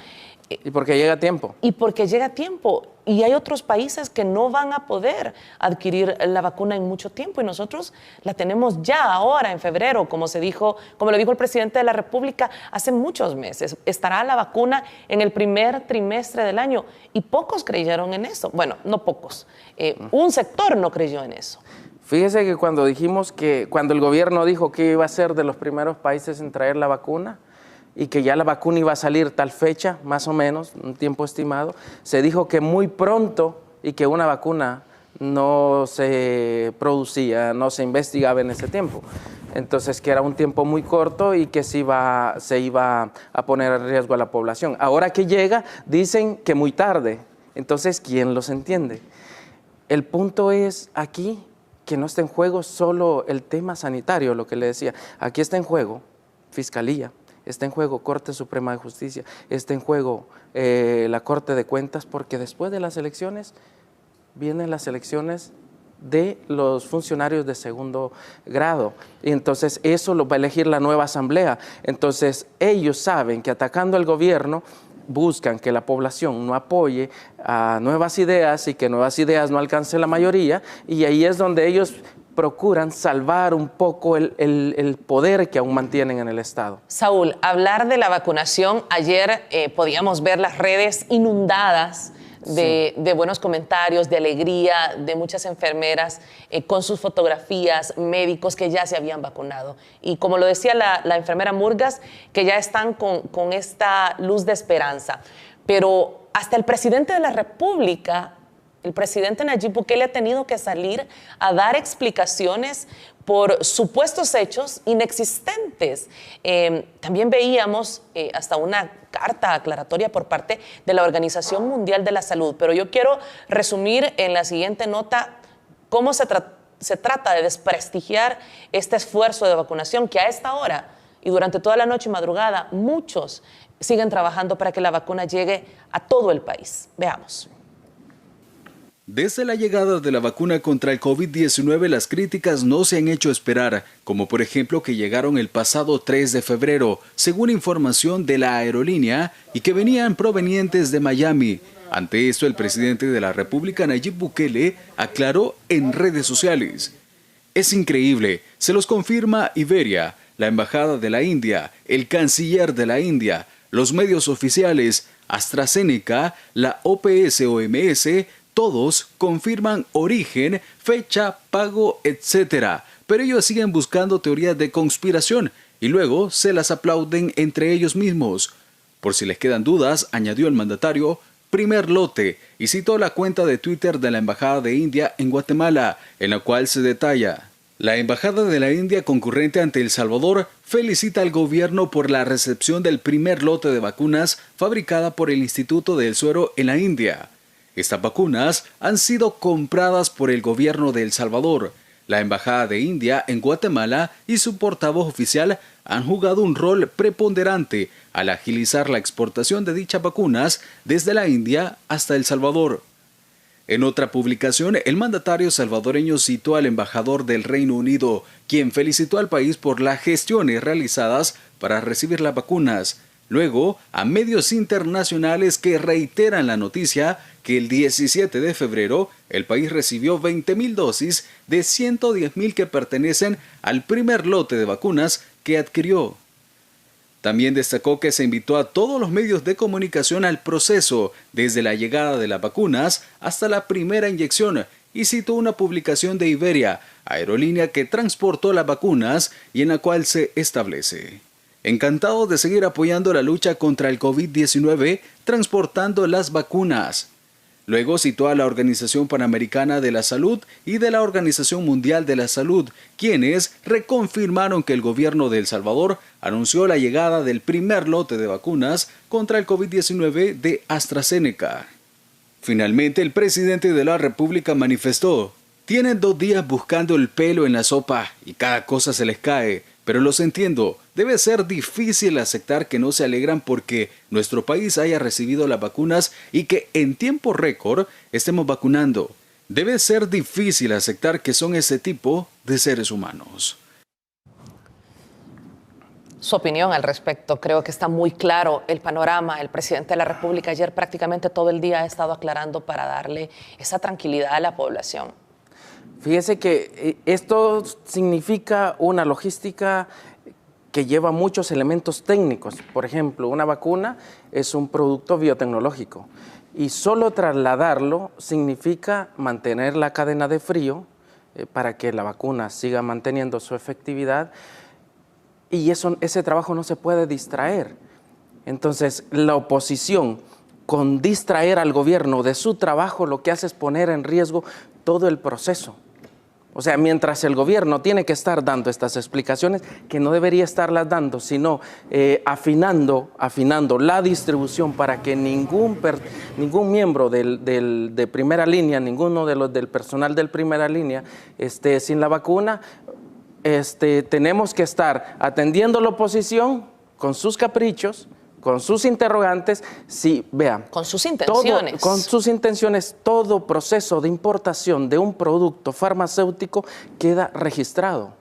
Y porque llega a tiempo. Y porque llega a tiempo. Y hay otros países que no van a poder adquirir la vacuna en mucho tiempo. Y nosotros la tenemos ya ahora, en febrero, como lo dijo el presidente de la República hace muchos meses. Estará la vacuna en el primer trimestre del año. Y pocos creyeron en eso. Bueno, no pocos. Un sector no creyó en eso. Fíjese que cuando el gobierno dijo que iba a ser de los primeros países en traer la vacuna, y que ya la vacuna iba a salir tal fecha, más o menos, un tiempo estimado, se dijo que muy pronto y que una vacuna no se producía, no se investigaba en ese tiempo. Entonces, que era un tiempo muy corto y que se iba a poner en riesgo a la población. Ahora que llega, dicen que muy tarde. Entonces, ¿quién los entiende? El punto es aquí que no está en juego solo el tema sanitario, lo que le decía. Aquí está en juego Fiscalía, está en juego Corte Suprema de Justicia, está en juego la Corte de Cuentas, porque después de las elecciones vienen las elecciones de los funcionarios de segundo grado. Y entonces eso lo va a elegir la nueva asamblea. Entonces ellos saben que atacando al gobierno buscan que la población no apoye a nuevas ideas y que nuevas ideas no alcancen la mayoría, y ahí es donde ellos procuran salvar un poco el poder que aún mantienen en el Estado. Saúl, hablar de la vacunación, ayer podíamos ver las redes inundadas de buenos comentarios, de alegría, de muchas enfermeras con sus fotografías, médicos que ya se habían vacunado. Y como lo decía la enfermera Murgas, que ya están con esta luz de esperanza. Pero hasta el presidente de la República, el presidente Nayib Bukele, ha tenido que salir a dar explicaciones por supuestos hechos inexistentes. También veíamos hasta una carta aclaratoria por parte de la Organización Mundial de la Salud, pero yo quiero resumir en la siguiente nota cómo se trata de desprestigiar este esfuerzo de vacunación que a esta hora y durante toda la noche y madrugada muchos siguen trabajando para que la vacuna llegue a todo el país. Veamos. Desde la llegada de la vacuna contra el COVID-19, las críticas no se han hecho esperar, como por ejemplo que llegaron el pasado 3 de febrero, según información de la aerolínea, y que venían provenientes de Miami. Ante esto, el presidente de la República, Nayib Bukele, aclaró en redes sociales: "Es increíble, se los confirma Iberia, la Embajada de la India, el Canciller de la India, los medios oficiales, AstraZeneca, la OPS-OMS, todos confirman origen, fecha, pago, etc. Pero ellos siguen buscando teorías de conspiración y luego se las aplauden entre ellos mismos. Por si les quedan dudas", añadió el mandatario, "primer lote", y citó la cuenta de Twitter de la Embajada de India en Guatemala, en la cual se detalla: "La Embajada de la India concurrente ante El Salvador felicita al gobierno por la recepción del primer lote de vacunas fabricada por el Instituto del Suero en la India. Estas vacunas han sido compradas por el gobierno de El Salvador. La Embajada de India en Guatemala y su portavoz oficial han jugado un rol preponderante al agilizar la exportación de dichas vacunas desde la India hasta El Salvador". En otra publicación, el mandatario salvadoreño citó al embajador del Reino Unido, quien felicitó al país por las gestiones realizadas para recibir las vacunas. Luego, a medios internacionales que reiteran la noticia que el 17 de febrero el país recibió 20.000 dosis de 110.000 que pertenecen al primer lote de vacunas que adquirió. También destacó que se invitó a todos los medios de comunicación al proceso, desde la llegada de las vacunas hasta la primera inyección, y citó una publicación de Iberia, aerolínea que transportó las vacunas y en la cual se establece: "Encantado de seguir apoyando la lucha contra el COVID-19, transportando las vacunas". Luego citó a la Organización Panamericana de la Salud y de la Organización Mundial de la Salud, quienes reconfirmaron que el gobierno de El Salvador anunció la llegada del primer lote de vacunas contra el COVID-19 de AstraZeneca. Finalmente, el presidente de la República manifestó: "Tienen 2 días buscando el pelo en la sopa y cada cosa se les cae. Pero los entiendo, debe ser difícil aceptar que no se alegran porque nuestro país haya recibido las vacunas y que en tiempo récord estemos vacunando. Debe ser difícil aceptar que son ese tipo de seres humanos". Su opinión al respecto, creo que está muy claro el panorama. El presidente de la República ayer prácticamente todo el día ha estado aclarando para darle esa tranquilidad a la población. Fíjese que esto significa una logística que lleva muchos elementos técnicos. Por ejemplo, una vacuna es un producto biotecnológico y solo trasladarlo significa mantener la cadena de frío para que la vacuna siga manteniendo su efectividad, y ese trabajo no se puede distraer. Entonces, la oposición, con distraer al gobierno de su trabajo, lo que hace es poner en riesgo todo el proceso. O sea, mientras el gobierno tiene que estar dando estas explicaciones, que no debería estarlas dando, sino afinando la distribución para que ningún miembro de primera línea, ninguno de los del personal de primera línea esté sin la vacuna. Tenemos que estar atendiendo la oposición con sus caprichos, con sus interrogantes, sí, vean. Con sus intenciones. Con sus intenciones, todo proceso de importación de un producto farmacéutico queda registrado,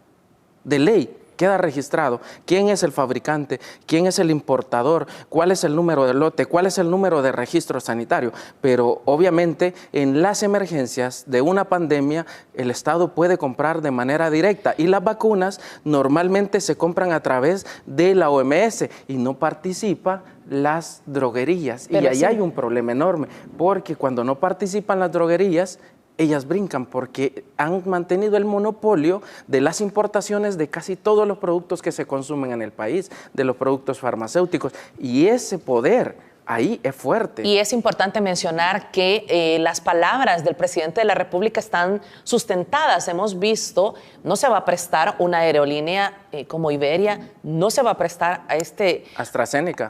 de ley. Queda registrado quién es el fabricante, quién es el importador, cuál es el número de lote, cuál es el número de registro sanitario. Pero obviamente en las emergencias de una pandemia el Estado puede comprar de manera directa y las vacunas normalmente se compran a través de la OMS y no participa las droguerías. Pero y ahí hay un problema enorme porque cuando no participan las droguerías, ellas brincan porque han mantenido el monopolio de las importaciones de casi todos los productos que se consumen en el país, de los productos farmacéuticos, y ese poder ahí es fuerte. Y es importante mencionar que las palabras del presidente de la República están sustentadas. Hemos visto, no se va a prestar una aerolínea como Iberia, no se va a prestar a AstraZeneca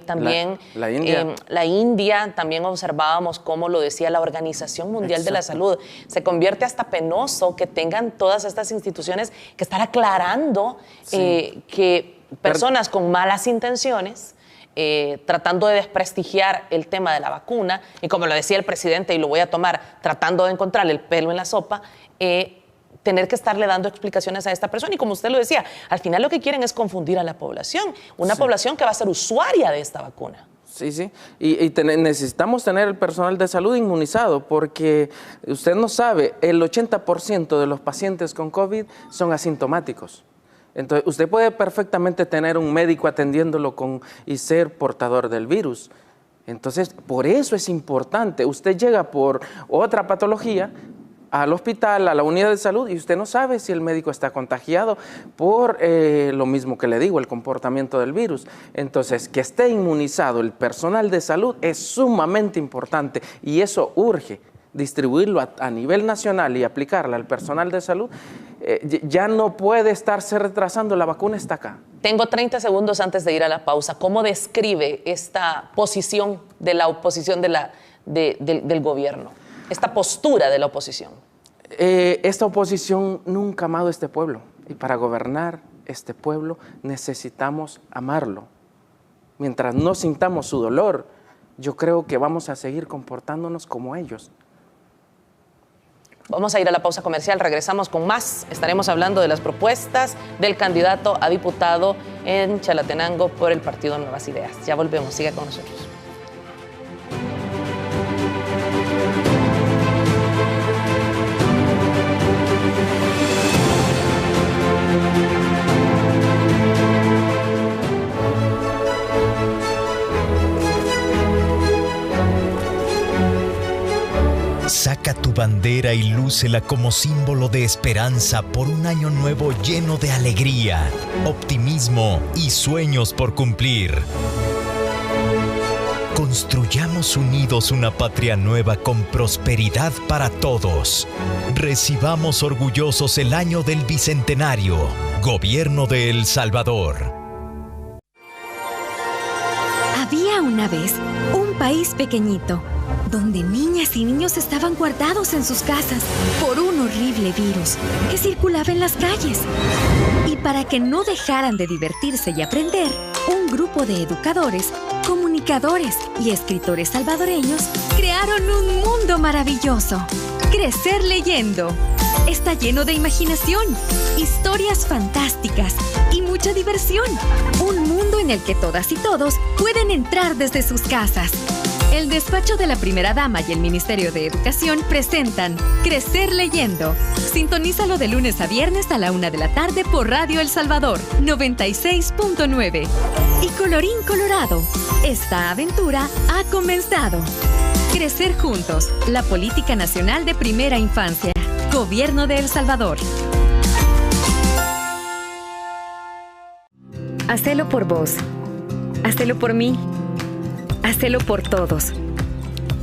también la India, también observábamos cómo lo decía la Organización Mundial de la Salud. Se convierte hasta penoso que tengan todas estas instituciones que estar aclarando que personas con malas intenciones tratando de desprestigiar el tema de la vacuna, y como lo decía el presidente, y lo voy a tomar, tratando de encontrar el pelo en la sopa, tener que estarle dando explicaciones a esta persona. Y como usted lo decía, al final lo que quieren es confundir a la población, una población que va a ser usuaria de esta vacuna. Sí, sí, y necesitamos tener el personal de salud inmunizado porque usted no sabe, el 80% de los pacientes con COVID son asintomáticos. Entonces, usted puede perfectamente tener un médico atendiéndolo y ser portador del virus. Entonces, por eso es importante. Usted llega por otra patología al hospital, a la unidad de salud, y usted no sabe si el médico está contagiado por lo mismo que le digo, el comportamiento del virus. Entonces, que esté inmunizado el personal de salud es sumamente importante y eso urge. Distribuirlo a nivel nacional y aplicarla al personal de salud, ya no puede estarse retrasando, la vacuna está acá. Tengo 30 segundos antes de ir a la pausa. ¿Cómo describe esta posición de la oposición del gobierno, esta postura de la oposición? Esta oposición nunca ha amado a este pueblo y para gobernar este pueblo necesitamos amarlo. Mientras no sintamos su dolor, yo creo que vamos a seguir comportándonos como ellos. Vamos a ir a la pausa comercial, regresamos con más. Estaremos hablando de las propuestas del candidato a diputado en Chalatenango por el Partido Nuevas Ideas. Ya volvemos, siga con nosotros. Saca tu bandera y lúcela como símbolo de esperanza por un año nuevo lleno de alegría, optimismo y sueños por cumplir. Construyamos unidos una patria nueva con prosperidad para todos. Recibamos orgullosos el año del Bicentenario. Gobierno de El Salvador. Había una vez un país pequeñito, donde niñas y niños estaban guardados en sus casas por un horrible virus que circulaba en las calles. Y para que no dejaran de divertirse y aprender, un grupo de educadores, comunicadores y escritores salvadoreños crearon un mundo maravilloso. Crecer leyendo. Está lleno de imaginación, historias fantásticas y mucha diversión. Un mundo en el que todas y todos pueden entrar desde sus casas. El despacho de la Primera Dama y el Ministerio de Educación presentan Crecer Leyendo. Sintonízalo de lunes a viernes a la 1 de la tarde por Radio El Salvador 96.9. Y colorín colorado, esta aventura ha comenzado. Crecer juntos, la política nacional de primera infancia. Gobierno de El Salvador. Hacelo por vos. Hacelo por mí. Hacelo por todos.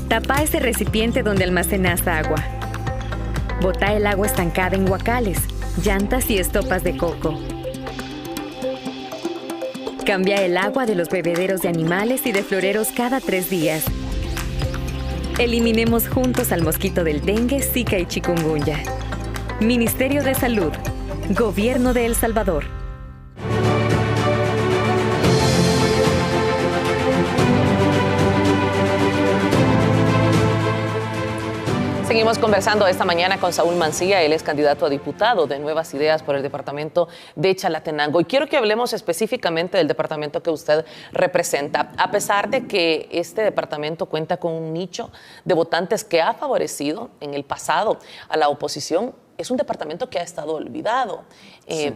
Tapa ese recipiente donde almacenas agua. Botá el agua estancada en guacales, llantas y estopas de coco. Cambia el agua de los bebederos de animales y de floreros cada 3 días. Eliminemos juntos al mosquito del dengue, zika y chikungunya. Ministerio de Salud, Gobierno de El Salvador. Seguimos conversando esta mañana con Saúl Mancilla, él es candidato a diputado de Nuevas Ideas por el departamento de Chalatenango. Y quiero que hablemos específicamente del departamento que usted representa. A pesar de que este departamento cuenta con un nicho de votantes que ha favorecido en el pasado a la oposición, es un departamento que ha estado olvidado. Sí.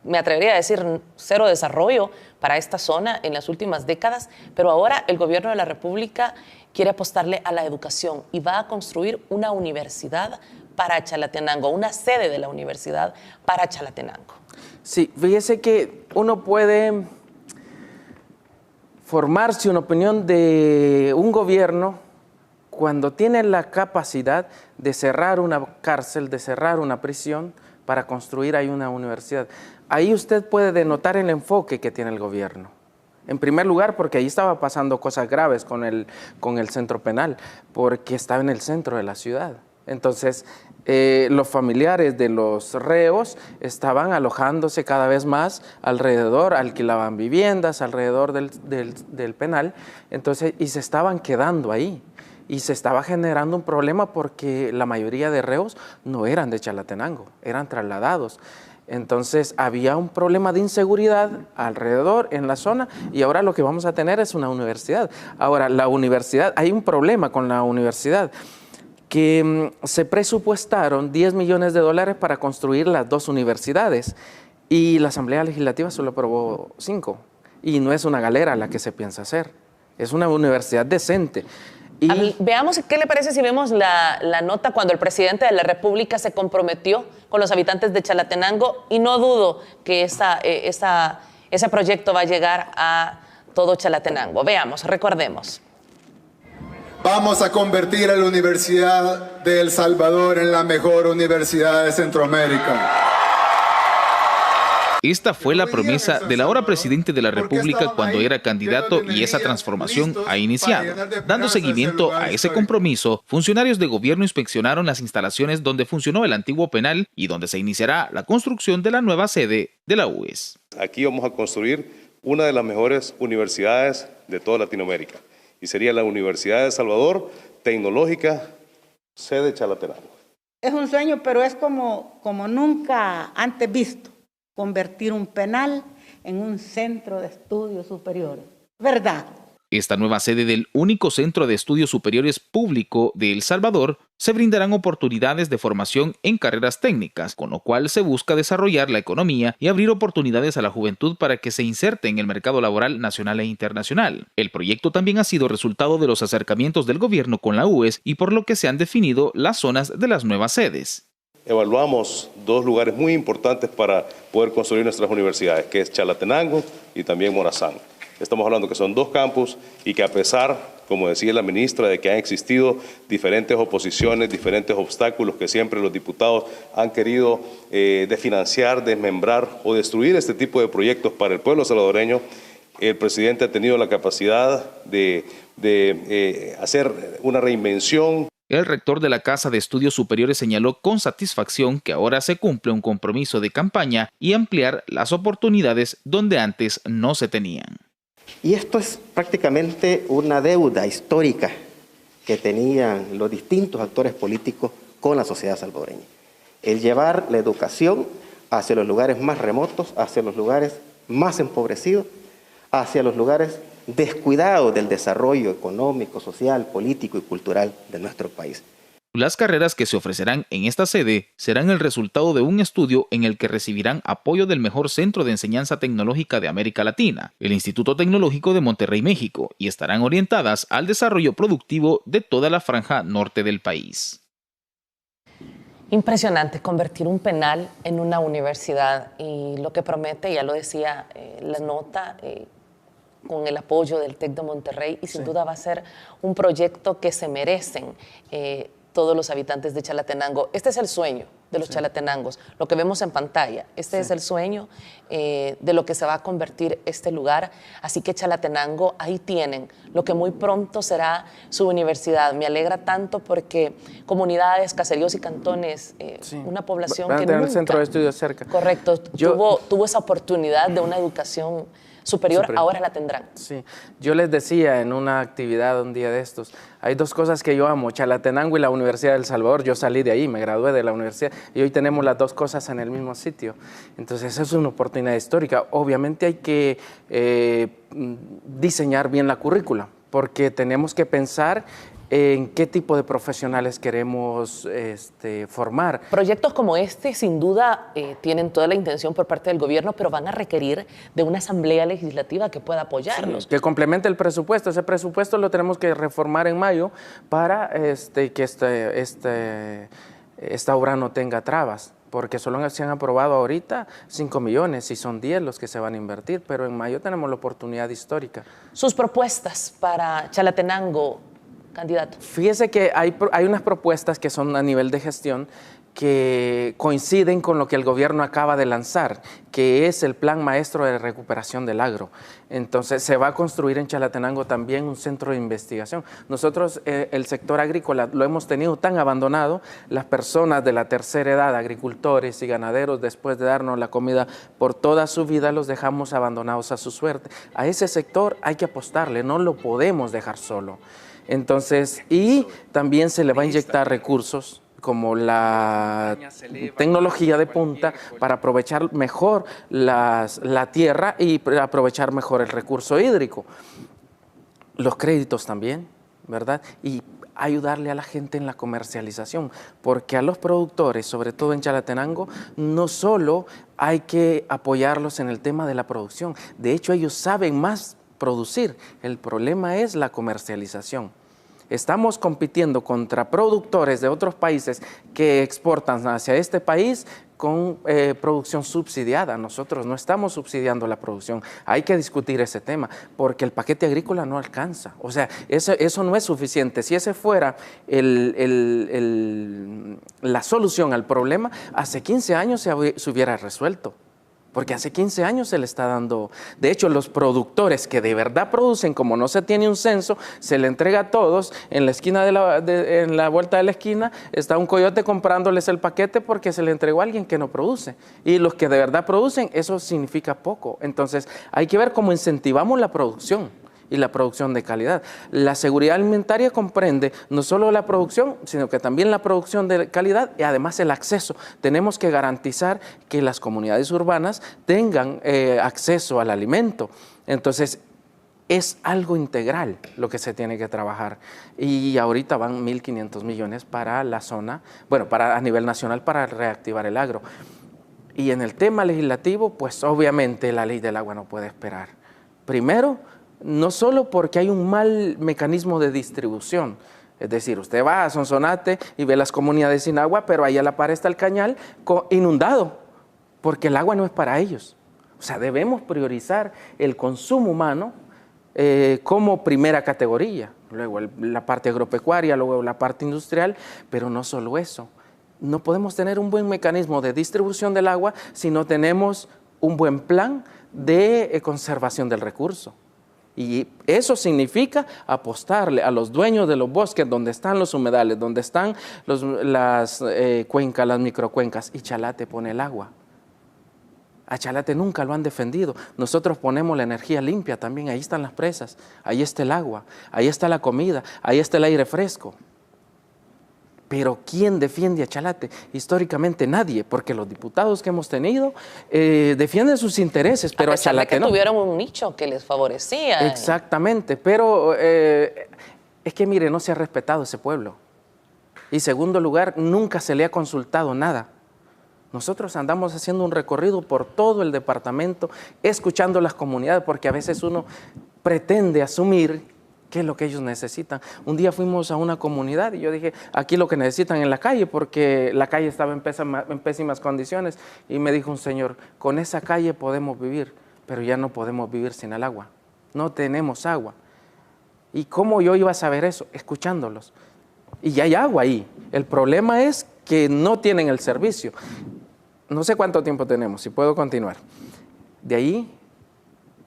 Me atrevería a decir cero desarrollo para esta zona en las últimas décadas, pero ahora el gobierno de la República quiere apostarle a la educación y va a construir una universidad para Chalatenango, una sede de la universidad para Chalatenango. Sí, fíjese que uno puede formarse una opinión de un gobierno cuando tiene la capacidad de cerrar una cárcel, de cerrar una prisión para construir ahí una universidad. Ahí usted puede denotar el enfoque que tiene el gobierno. En primer lugar, porque ahí estaba pasando cosas graves con el centro penal, porque estaba en el centro de la ciudad. Entonces, los familiares de los reos estaban alojándose cada vez más alrededor, alquilaban viviendas alrededor del penal, entonces, y se estaban quedando ahí. Y se estaba generando un problema porque la mayoría de reos no eran de Chalatenango, eran trasladados. Entonces había un problema de inseguridad alrededor en la zona y ahora lo que vamos a tener es una universidad. Ahora, la universidad, hay un problema con la universidad, que se presupuestaron $10 millones para construir las 2 universidades y la Asamblea Legislativa solo aprobó 5. Y no es una galera la que se piensa hacer, es una universidad decente. Veamos qué le parece si vemos la nota cuando el presidente de la República se comprometió con los habitantes de Chalatenango y no dudo que ese proyecto va a llegar a todo Chalatenango. Veamos, recordemos. Vamos a convertir a la Universidad de El Salvador en la mejor universidad de Centroamérica. Esta fue la promesa del ahora presidente de la República cuando era candidato y esa transformación ha iniciado. Dando seguimiento a ese compromiso, funcionarios de gobierno inspeccionaron las instalaciones donde funcionó el antiguo penal y donde se iniciará la construcción de la nueva sede de la UES. Aquí vamos a construir una de las mejores universidades de toda Latinoamérica y sería la Universidad de El Salvador, tecnológica, sede Chalatenango. Es un sueño, pero es como nunca antes visto. Convertir un penal en un centro de estudios superiores. ¿Verdad? Esta nueva sede del único centro de estudios superiores público de El Salvador se brindarán oportunidades de formación en carreras técnicas, con lo cual se busca desarrollar la economía y abrir oportunidades a la juventud para que se inserte en el mercado laboral nacional e internacional. El proyecto también ha sido resultado de los acercamientos del gobierno con la UES y por lo que se han definido las zonas de las nuevas sedes. Evaluamos 2 lugares muy importantes para poder construir nuestras universidades, que es Chalatenango y también Morazán. Estamos hablando que son 2 campus y que a pesar, como decía la ministra, de que han existido diferentes oposiciones, diferentes obstáculos que siempre los diputados han querido desfinanciar, desmembrar o destruir este tipo de proyectos para el pueblo salvadoreño, el presidente ha tenido la capacidad de hacer una reinvención. El rector de la Casa de Estudios Superiores señaló con satisfacción que ahora se cumple un compromiso de campaña y ampliar las oportunidades donde antes no se tenían. Y esto es prácticamente una deuda histórica que tenían los distintos actores políticos con la sociedad salvadoreña. El llevar la educación hacia los lugares más remotos, hacia los lugares más empobrecidos, hacia los lugares descuidados del desarrollo económico, social, político y cultural de nuestro país. Las carreras que se ofrecerán en esta sede serán el resultado de un estudio en el que recibirán apoyo del mejor centro de enseñanza tecnológica de América Latina, el Instituto Tecnológico de Monterrey, México, y estarán orientadas al desarrollo productivo de toda la franja norte del país. Impresionante convertir un penal en una universidad y lo que promete, ya lo decía la nota, con el apoyo del TEC de Monterrey y sin duda va a ser un proyecto que se merecen todos los habitantes de Chalatenango. Este es el sueño de los chalatenangos, lo que vemos en pantalla. Este es el sueño de lo que se va a convertir este lugar. Así que Chalatenango, ahí tienen lo que muy pronto será su universidad. Me alegra tanto porque comunidades, caseríos y cantones, una población que nunca... el centro de estudios cerca. Correcto, tuvo esa oportunidad de una educación superior, ahora la tendrán. Sí, yo les decía en una actividad un día de estos, hay dos cosas que yo amo, Chalatenango y la Universidad de El Salvador. Yo salí de ahí, me gradué de la universidad y hoy tenemos las dos cosas en el mismo sitio. Entonces eso es una oportunidad histórica. Obviamente hay que diseñar bien la currícula, porque tenemos que pensar en qué tipo de profesionales queremos formar. Proyectos como este, sin duda, tienen toda la intención por parte del gobierno, pero van a requerir de una asamblea legislativa que pueda apoyarlos. Sí, que complemente el presupuesto. Ese presupuesto lo tenemos que reformar en mayo para que esta obra no tenga trabas, porque solo se han aprobado ahorita 5 millones y son 10 los que se van a invertir, pero en mayo tenemos la oportunidad histórica. Sus propuestas para Chalatenango, candidato. Fíjese que hay unas propuestas que son a nivel de gestión que coinciden con lo que el gobierno acaba de lanzar, que es el Plan Maestro de Recuperación del Agro. Entonces, se va a construir en Chalatenango también un centro de investigación. Nosotros, el sector agrícola, lo hemos tenido tan abandonado, las personas de la tercera edad, agricultores y ganaderos, después de darnos la comida por toda su vida, los dejamos abandonados a su suerte. A ese sector hay que apostarle, no lo podemos dejar solo. Entonces, y también se le va a inyectar recursos como la tecnología de punta para aprovechar mejor la tierra y aprovechar mejor el recurso hídrico. Los créditos también, ¿verdad? Y ayudarle a la gente en la comercialización, porque a los productores, sobre todo en Chalatenango, no solo hay que apoyarlos en el tema de la producción, de hecho ellos saben más producir, el problema es la comercialización. Estamos compitiendo contra productores de otros países que exportan hacia este país con producción subsidiada. Nosotros no estamos subsidiando la producción. Hay que discutir ese tema porque el paquete agrícola no alcanza. O sea, eso no es suficiente. Si ese fuera la solución al problema, hace 15 años se hubiera resuelto. Porque hace 15 años se le está dando... De hecho, los productores que de verdad producen, como no se tiene un censo, se le entrega a todos. En la esquina en la vuelta de la esquina está un coyote comprándoles el paquete porque se le entregó a alguien que no produce. Y los que de verdad producen, eso significa poco. Entonces, hay que ver cómo incentivamos la producción y la producción de calidad. La seguridad alimentaria comprende no solo la producción, sino que también la producción de calidad y además el acceso. Tenemos que garantizar que las comunidades urbanas tengan acceso al alimento. Entonces, es algo integral lo que se tiene que trabajar. Y ahorita van 1.500 millones para la zona, bueno, a nivel nacional para reactivar el agro. Y en el tema legislativo, pues obviamente la ley del agua no puede esperar. Primero, no solo porque hay un mal mecanismo de distribución, es decir, usted va a Sonsonate y ve las comunidades sin agua, pero ahí a la par está el cañal inundado, porque el agua no es para ellos. O sea, debemos priorizar el consumo humano como primera categoría, luego la parte agropecuaria, luego la parte industrial, pero no solo eso. No podemos tener un buen mecanismo de distribución del agua si no tenemos un buen plan de conservación del recurso. Y eso significa apostarle a los dueños de los bosques, donde están los humedales, donde están las cuencas, las microcuencas, y Chalate pone el agua. A Chalate nunca lo han defendido. Nosotros ponemos la energía limpia también, ahí están las presas, ahí está el agua, ahí está la comida, ahí está el aire fresco. Pero ¿quién defiende a Chalate? Históricamente nadie, porque los diputados que hemos tenido defienden sus intereses, pero a Chalate no. Tuvieron un nicho que les favorecía. Exactamente, pero es que mire, no se ha respetado ese pueblo. Y segundo lugar, nunca se le ha consultado nada. Nosotros andamos haciendo un recorrido por todo el departamento, escuchando las comunidades, porque a veces uno pretende asumir qué es lo que ellos necesitan. Un día fuimos a una comunidad y yo dije, aquí lo que necesitan en la calle, porque la calle estaba en pésimas condiciones, y me dijo un señor, con esa calle podemos vivir, pero ya no podemos vivir sin el agua. No tenemos agua. ¿Y cómo yo iba a saber eso? Escuchándolos. y ya hay agua ahí. El problema es que no tienen el servicio. No sé cuánto tiempo tenemos, si puedo continuar. De ahí,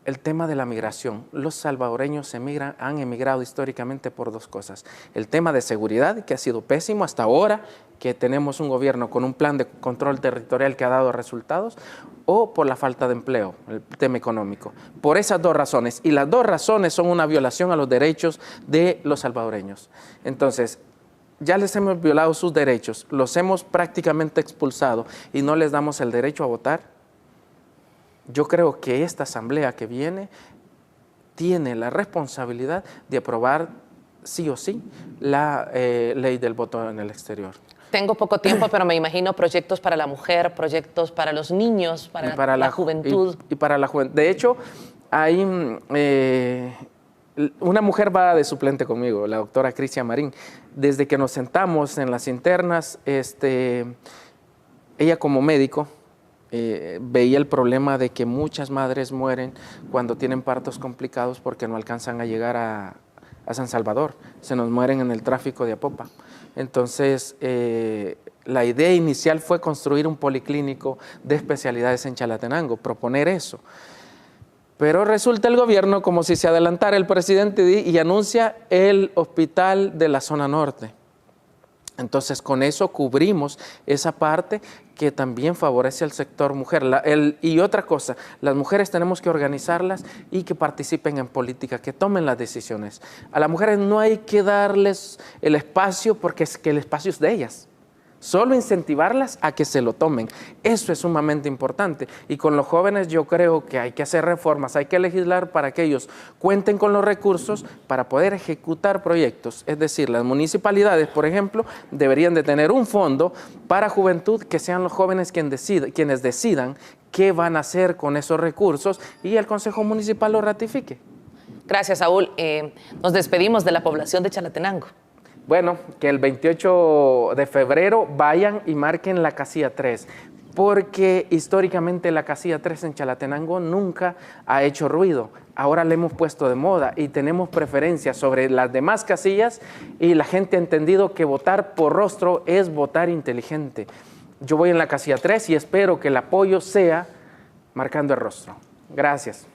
el tema de la migración. Los salvadoreños han emigrado históricamente por dos cosas. El tema de seguridad, que ha sido pésimo hasta ahora, que tenemos un gobierno con un plan de control territorial que ha dado resultados, o por la falta de empleo, el tema económico. Por esas dos razones. Y las dos razones son una violación a los derechos de los salvadoreños. Entonces, ya les hemos violado sus derechos, los hemos prácticamente expulsado y no les damos el derecho a votar. Yo creo que esta asamblea que viene tiene la responsabilidad de aprobar sí o sí la ley del voto en el exterior. Tengo poco tiempo, pero me imagino proyectos para la mujer, proyectos para los niños, para la juventud. Y para la juventud. De hecho, hay una mujer va de suplente conmigo, la doctora Cristian Marín. Desde que nos sentamos en las internas, ella como médico veía el problema de que muchas madres mueren cuando tienen partos complicados porque no alcanzan a llegar a San Salvador, se nos mueren en el tráfico de Apopa. Entonces, la idea inicial fue construir un policlínico de especialidades en Chalatenango, proponer eso. Pero resulta el gobierno como si se adelantara el presidente y anuncia el hospital de la zona norte. Entonces, con eso cubrimos esa parte que también favorece al sector mujer. Y otra cosa, las mujeres tenemos que organizarlas y que participen en política, que tomen las decisiones. A las mujeres no hay que darles el espacio porque es que el espacio es de ellas. Solo incentivarlas a que se lo tomen. Eso es sumamente importante. Y con los jóvenes yo creo que hay que hacer reformas, hay que legislar para que ellos cuenten con los recursos para poder ejecutar proyectos. Es decir, las municipalidades, por ejemplo, deberían de tener un fondo para juventud, que sean los jóvenes quienes decidan qué van a hacer con esos recursos y el Consejo Municipal lo ratifique. Gracias, Saúl. Nos despedimos de la población de Chalatenango. Bueno, que el 28 de febrero vayan y marquen la casilla 3, porque históricamente la casilla 3 en Chalatenango nunca ha hecho ruido. Ahora le hemos puesto de moda y tenemos preferencia sobre las demás casillas y la gente ha entendido que votar por rostro es votar inteligente. Yo voy en la casilla 3 y espero que el apoyo sea marcando el rostro. Gracias.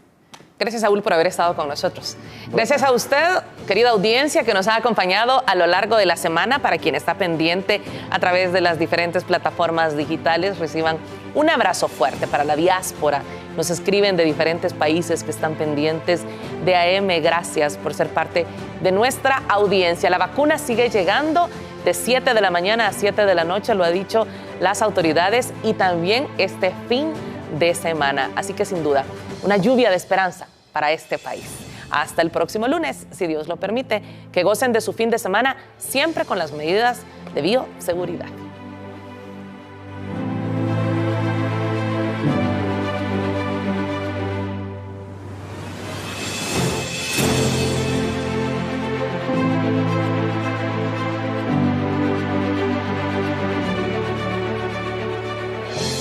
Gracias, Saúl, por haber estado con nosotros. Gracias a usted, querida audiencia, que nos ha acompañado a lo largo de la semana. Para quien está pendiente a través de las diferentes plataformas digitales, reciban un abrazo fuerte. Para la diáspora, nos escriben de diferentes países que están pendientes de AM. Gracias por ser parte de nuestra audiencia. La vacuna sigue llegando de 7 de la mañana a 7 de la noche, lo ha dicho las autoridades, y también este fin de semana. Así que sin duda, una lluvia de esperanza para este país. Hasta el próximo lunes, si Dios lo permite, que gocen de su fin de semana siempre con las medidas de bioseguridad.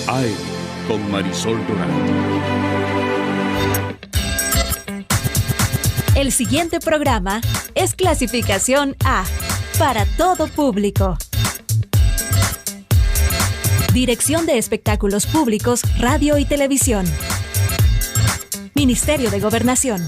AM con Marisol Durán. El siguiente programa es clasificación A, para todo público. Dirección de Espectáculos Públicos, Radio y Televisión. Ministerio de Gobernación.